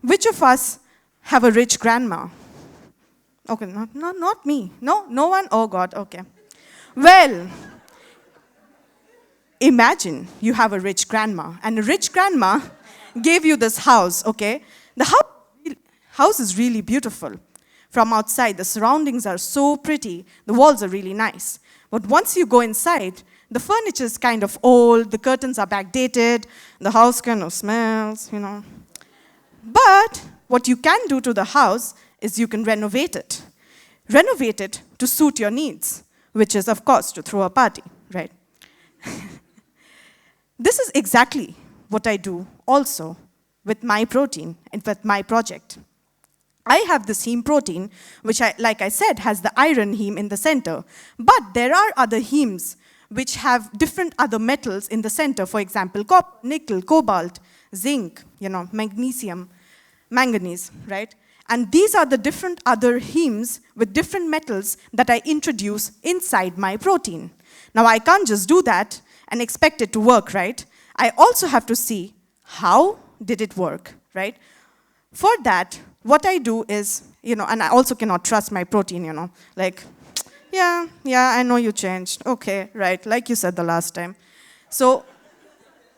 which of us have a rich grandma? Okay, not me. No one? Oh God, okay. Well, imagine you have a rich grandma, and a rich grandma gave you this house, okay? The house is really beautiful. From outside, the surroundings are so pretty, the walls are really nice. But once you go inside, the furniture is kind of old, the curtains are backdated, the house kind of smells, you know. But what you can do to the house is you can renovate it. Renovate it to suit your needs, which is, of course, to throw a party, right? This is exactly what I do also with my protein and with my project. I have this heme protein, which, like I said, has the iron heme in the center. But there are other hemes which have different other metals in the center. For example, copper, nickel, cobalt, zinc, magnesium, manganese, right? And these are the different other hemes with different metals that I introduce inside my protein. Now, I can't just do that and expect it to work, right? I also have to see how did it work, right? For that, what I do is, and I also cannot trust my protein, like, yeah, I know you changed. Okay, right, like you said the last time. So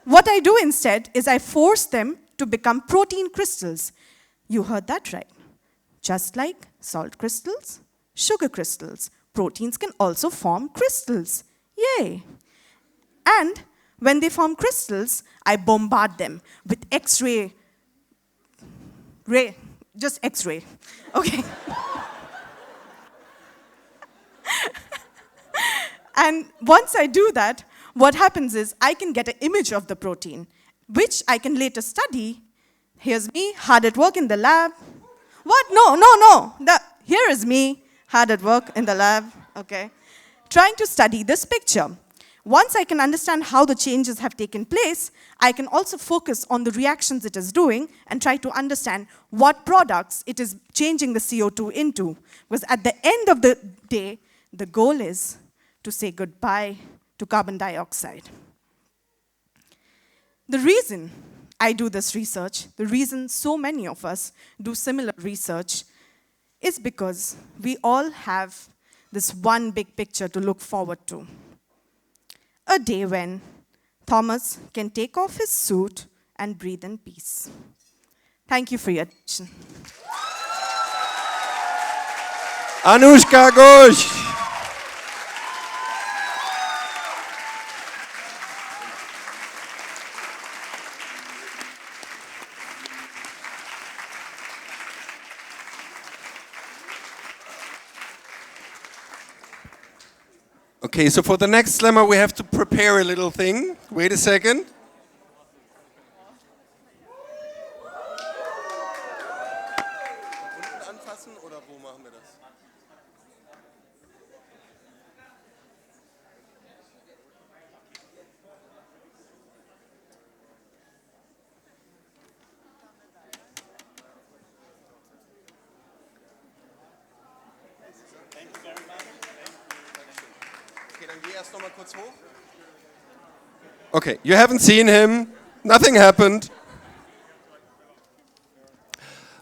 what I do instead is I force them to become protein crystals. You heard that right. Just like salt crystals, sugar crystals, proteins can also form crystals. Yay! And when they form crystals, I bombard them with X-ray, just X-ray, okay? And once I do that, what happens is I can get an image of the protein, which I can later study. Here's me, hard at work in the lab. What? No. Here is me, hard at work in the lab, okay? Trying to study this picture. Once I can understand how the changes have taken place, I can also focus on the reactions it is doing and try to understand what products it is changing the CO2 into. Because at the end of the day, the goal is to say goodbye to carbon dioxide. The reason I do this research, the reason so many of us do similar research, is because we all have this one big picture to look forward to. A day when Thomas can take off his suit and breathe in peace. Thank you for your attention. Anushka Ghosh. Okay, so for the next slammer, we have to prepare a little thing. Wait a second. Anfassen oder wo machen wir das? Okay, you haven't seen him. Nothing happened.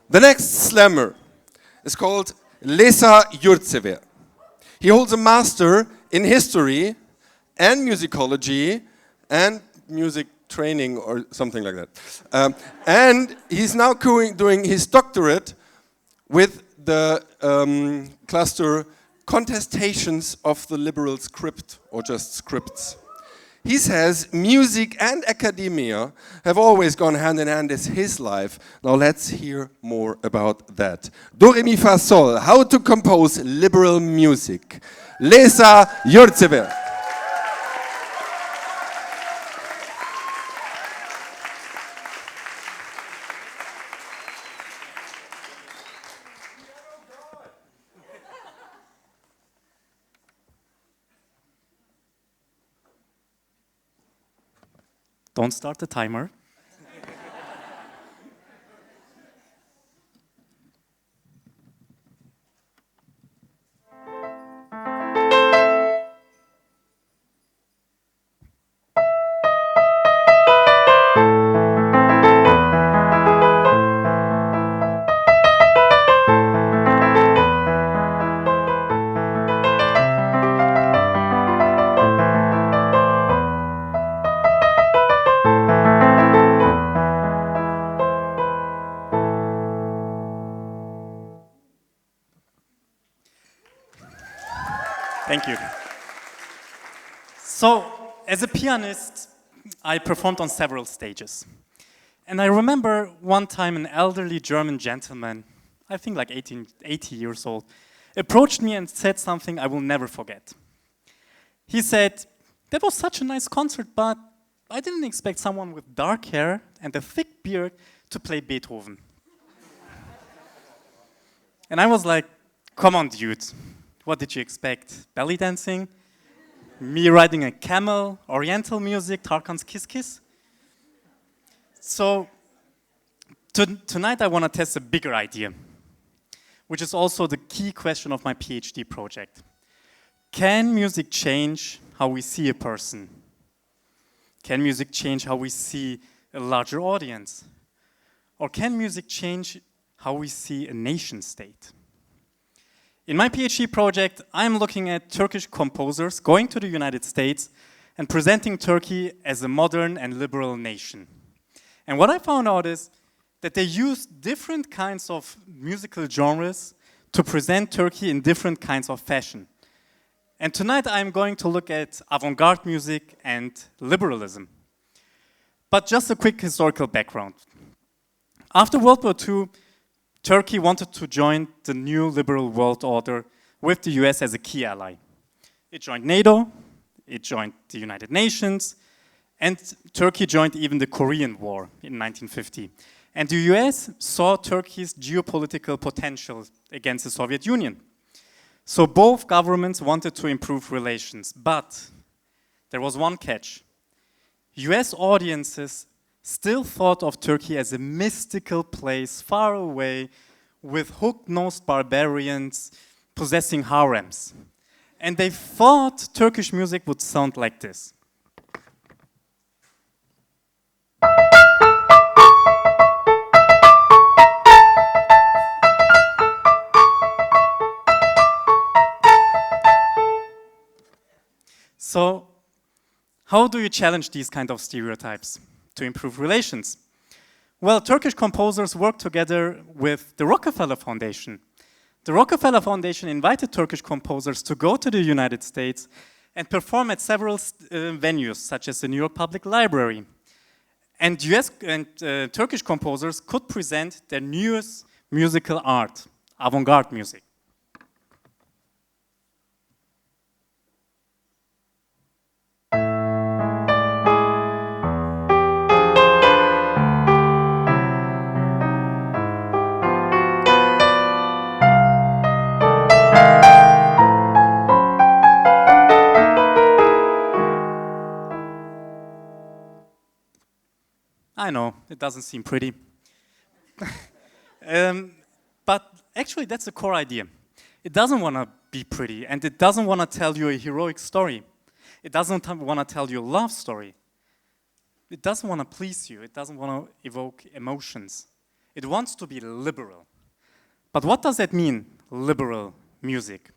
The next slammer is called Lesa Jurtsever. He holds a master in history and musicology and music training or something like that. And he's now doing his doctorate with the cluster Contestations of the Liberal Script, or just scripts. He says music and academia have always gone hand in hand in his life. Now let's hear more about that. Do, re, mi, fa, sol, how to compose liberal music. Lesa Jurtsever. Don't start the timer. Thank you. So, as a pianist, I performed on several stages. And I remember one time an elderly German gentleman, I think like 80 years old, approached me and said something I will never forget. He said, "That was such a nice concert, but I didn't expect someone with dark hair and a thick beard to play Beethoven." And I was like, "Come on, dude. What did you expect? Belly dancing? Me riding a camel? Oriental music? Tarkan's Kiss Kiss?" So tonight I want to test a bigger idea, which is also the key question of my PhD project. Can music change how we see a person? Can music change how we see a larger audience? Or can music change how we see a nation state? In my PhD project, I'm looking at Turkish composers going to the United States and presenting Turkey as a modern and liberal nation. And what I found out is that they use different kinds of musical genres to present Turkey in different kinds of fashion. And tonight I'm going to look at avant-garde music and liberalism. But just a quick historical background. After World War II, Turkey wanted to join the new liberal world order with the US as a key ally. It joined NATO, it joined the United Nations, and Turkey joined even the Korean War in 1950. And the US saw Turkey's geopolitical potential against the Soviet Union. So both governments wanted to improve relations, but there was one catch. US audiences still thought of Turkey as a mystical place far away with hook-nosed barbarians possessing harems. And they thought Turkish music would sound like this. So, how do you challenge these kind of stereotypes to improve relations? Well, Turkish composers worked together with the Rockefeller Foundation. The Rockefeller Foundation invited Turkish composers to go to the United States and perform at several venues, such as the New York Public Library. And Turkish composers could present their newest musical art, avant-garde music. I know, it doesn't seem pretty. But actually, that's the core idea. It doesn't want to be pretty, and it doesn't want to tell you a heroic story. It doesn't want to tell you a love story. It doesn't want to please you. It doesn't want to evoke emotions. It wants to be liberal. But what does that mean, liberal music?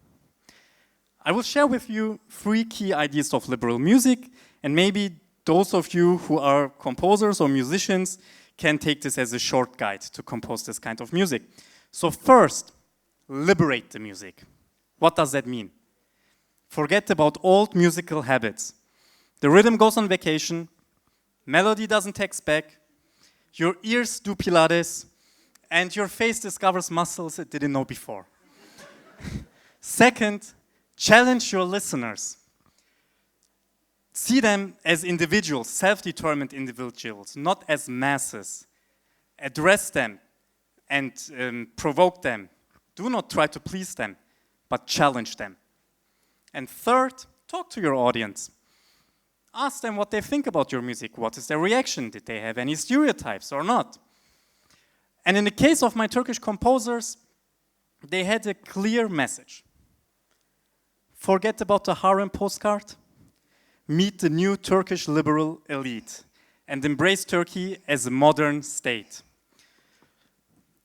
I will share with you 3 key ideas of liberal music, and maybe those of you who are composers or musicians can take this as a short guide to compose this kind of music. So first, liberate the music. What does that mean? Forget about old musical habits. The rhythm goes on vacation, melody doesn't text back, your ears do Pilates, and your face discovers muscles it didn't know before. Second, challenge your listeners. See them as individuals, self-determined individuals, not as masses. Address them and provoke them. Do not try to please them, but challenge them. And third, talk to your audience. Ask them what they think about your music. What is their reaction? Did they have any stereotypes or not? And in the case of my Turkish composers, they had a clear message. Forget about the harem postcard. Meet the new Turkish liberal elite and embrace Turkey as a modern state.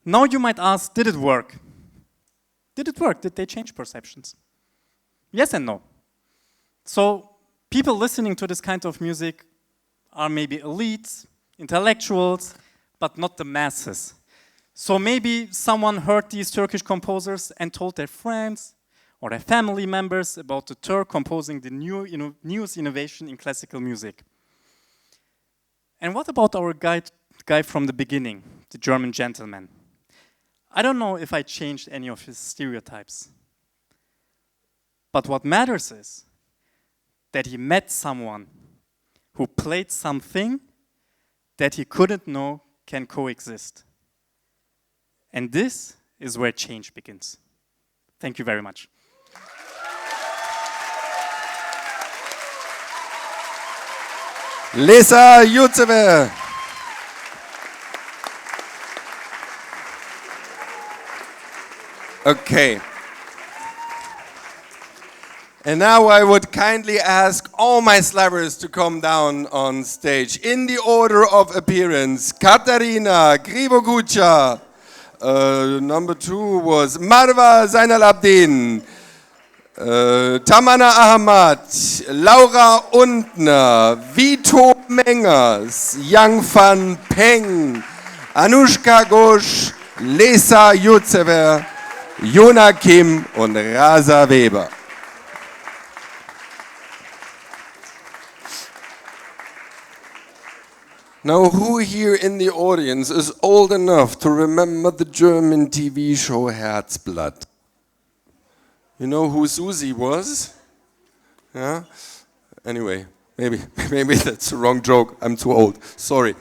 Now you might ask, did it work? Did it work? Did they change perceptions? Yes and no. So people listening to this kind of music are maybe elites, intellectuals, but not the masses. So maybe someone heard these Turkish composers and told their friends or their family members about the Turk composing the newest innovation in classical music. And what about our guy from the beginning, the German gentleman? I don't know if I changed any of his stereotypes. But what matters is that he met someone who played something that he couldn't know can coexist. And this is where change begins. Thank you very much. Lisa Yutseve. Okay. And now I would kindly ask all my slabbers to come down on stage. In the order of appearance, Katarina Krivokucha. Number 2 was Marwa Zainal Abdin. Tamana Ahmad, Laura Undner, Vito Mengers, Yang Van Peng, Anushka Ghosh, Lisa Yutsever, Jona Kim und Rasa Weber. Now, who here in the audience is old enough to remember the German TV show Herzblatt? You know who Susi was? Yeah? Anyway, maybe that's the wrong joke. I'm too old. Sorry.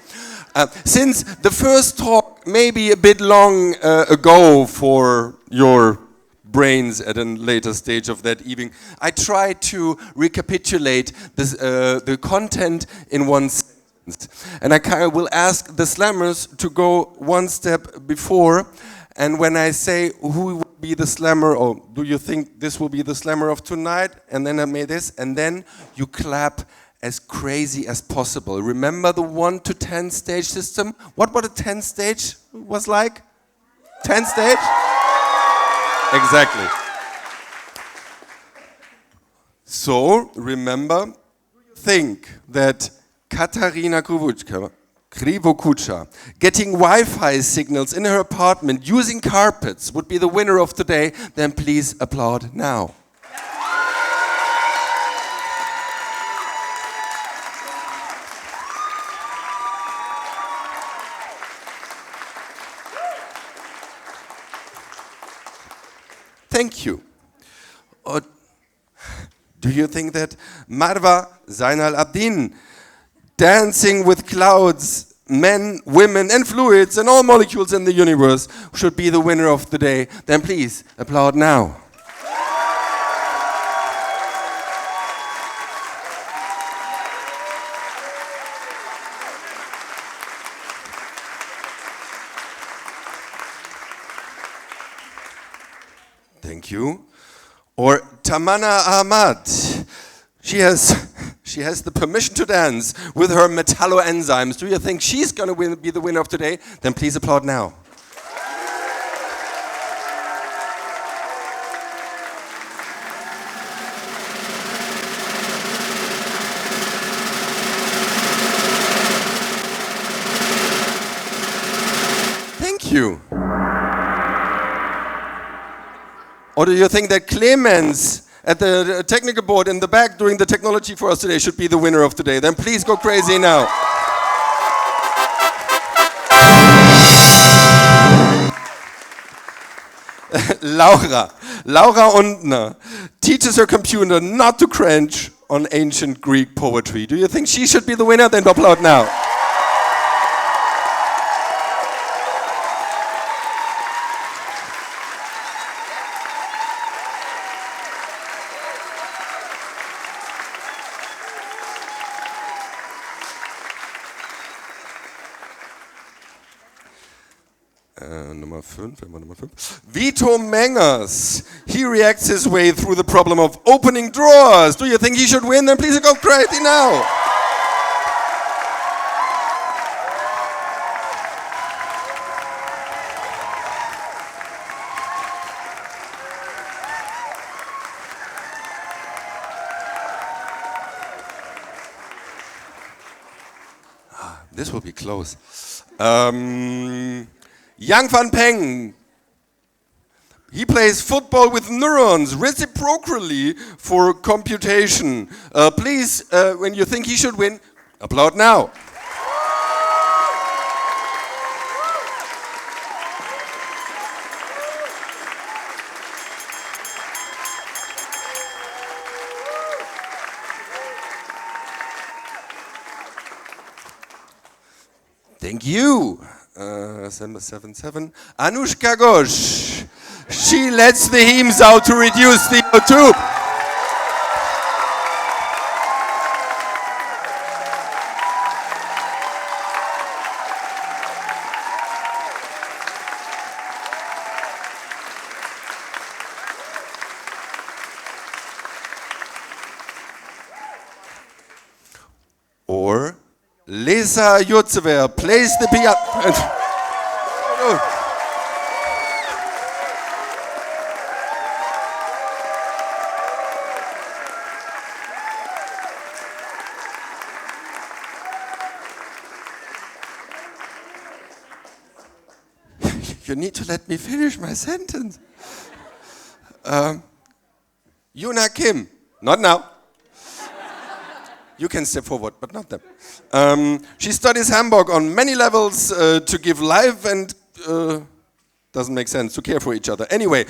Since the first talk may be a bit long ago for your brains at a later stage of that evening, I try to recapitulate this, the content in one sentence. And I will ask the slammers to go one step before, and when I say who will be the slammer, or do you think this will be the slammer of tonight, and then I made this, and then you clap as crazy as possible. Remember the 1 to 10 stage system? What a 10 stage was like? 10 stage? Exactly. So, remember, think that Katarina Krivokucha getting Wi-Fi signals in her apartment using carpets would be the winner of today, then please applaud now. Thank you. Or do you think that Marwa Zainal Abdin, dancing with clouds, men, women, and fluids, and all molecules in the universe, should be the winner of the day? Then please applaud now. Thank you. Or Tamana Ahmad. She has the permission to dance with her metalloenzymes. Do you think she's going to be the winner of today? Then please applaud now. Thank you. Or do you think that Clemens at the technical board in the back doing the technology for us today should be the winner of today? Then please go crazy now. Laura Undner teaches her computer not to cringe on ancient Greek poetry. Do you think she should be the winner? Then applaud now. Nummer 5, wer war Nummer 5? Vito Mengers. He reacts his way through the problem of opening drawers. Do you think he should win? Then please go crazy now. This will be close. Yang Van Peng. He plays football with neurons reciprocally for computation. Please, when you think he should win, applaud now. Thank you. 777. Anushka Ghosh. She lets the hymns out to reduce the CO2. Or Lisa Yotzever plays the piano. You need to let me finish my sentence. Yuna Kim, not now. You can step forward, but not them. She studies Hamburg on many levels to give life and doesn't make sense to care for each other. Anyway,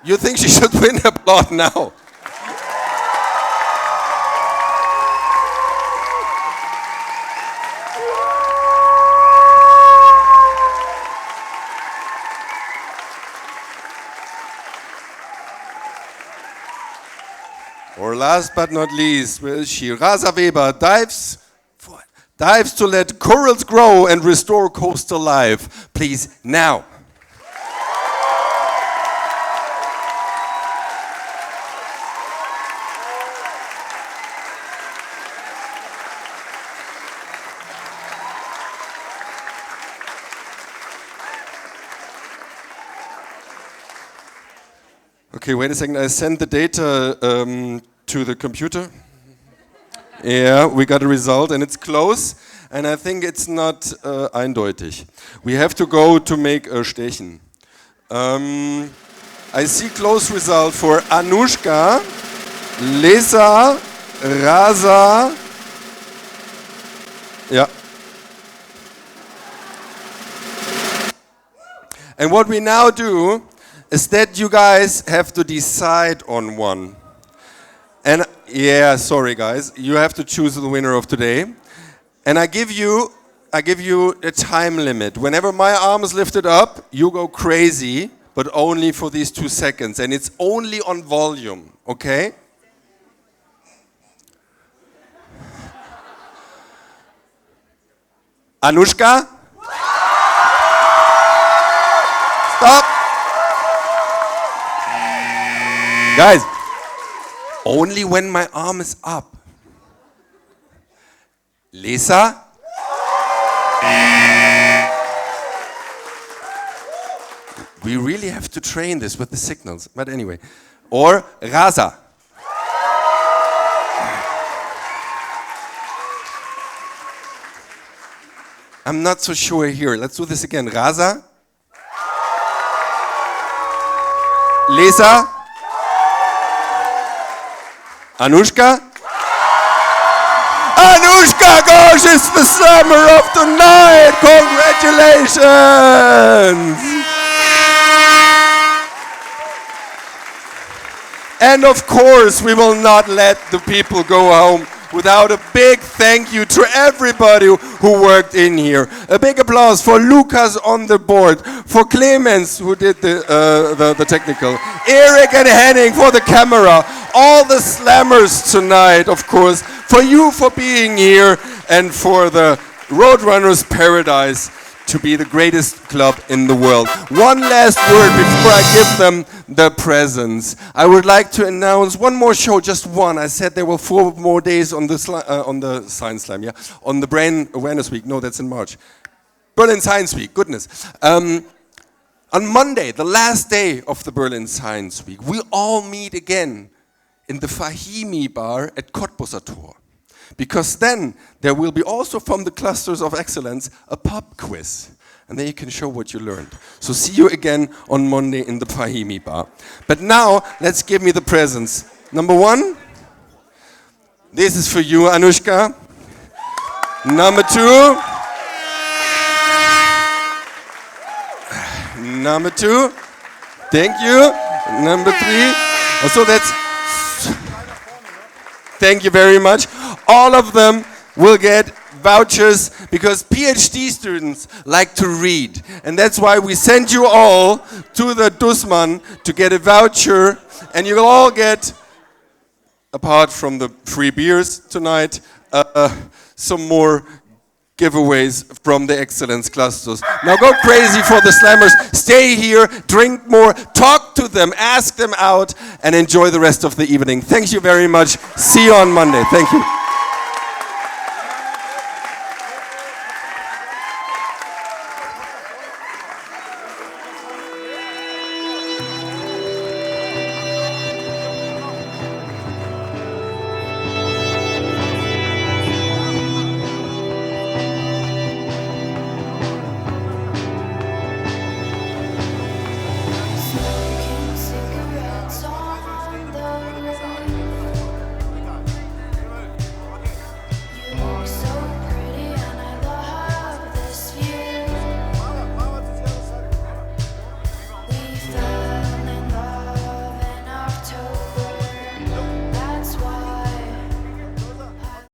you think she should win? Applaud now. Or last but not least, where is she? Rasa Weber dives to let corals grow and restore coastal life. Please, now. Okay, wait a second. I sent the data to the computer. Yeah, we got a result and it's close. And I think it's not eindeutig. We have to go to make a Stechen. I see close result for Anushka, Lisa, Rasa. Yeah. And what we now do is that you guys have to decide on one. And yeah, sorry guys, you have to choose the winner of today. And I give you a time limit. Whenever my arm is lifted up, you go crazy, but only for these 2 seconds. And it's only on volume, okay? Anushka? Stop! Guys, only when my arm is up. Lisa? We really have to train this with the signals, but anyway. Or Rasa. I'm not so sure here. Let's do this again. Rasa? Lisa? Anushka? Anushka Ghosh is the slammer of the night! Congratulations! And of course, we will not let the people go home without a big thank you to everybody who worked in here. A big applause for Lucas on the board, for Clemens who did the technical, Eric and Henning for the camera, all the slammers tonight, of course, for you for being here, and for the Roadrunners Paradise to be the greatest club in the world. One last word before I give them the presents. I would like to announce one more show, just one. I said there were 4 more days on the Science Slam, yeah, on the Brain Awareness Week. No, that's in March. Berlin Science Week, goodness. On Monday, the last day of the Berlin Science Week, we all meet again in the Fahimi bar at Cottbusser Tor. Because then there will be also from the Clusters of Excellence a pub quiz. And then you can show what you learned. So see you again on Monday in the Fahimi bar. But now, let's give me the presents. Number 1, this is for you, Anushka. Number 2, number 2, thank you. Number 3, also that's, thank you very much. All of them will get vouchers because PhD students like to read. And that's why we send you all to the Dussmann to get a voucher. And you'll all get, apart from the free beers tonight, some more giveaways from the Excellence Clusters. Now go crazy for the Slammers. Stay here, drink more, talk to them, ask them out, and enjoy the rest of the evening. Thank you very much. See you on Monday. Thank you.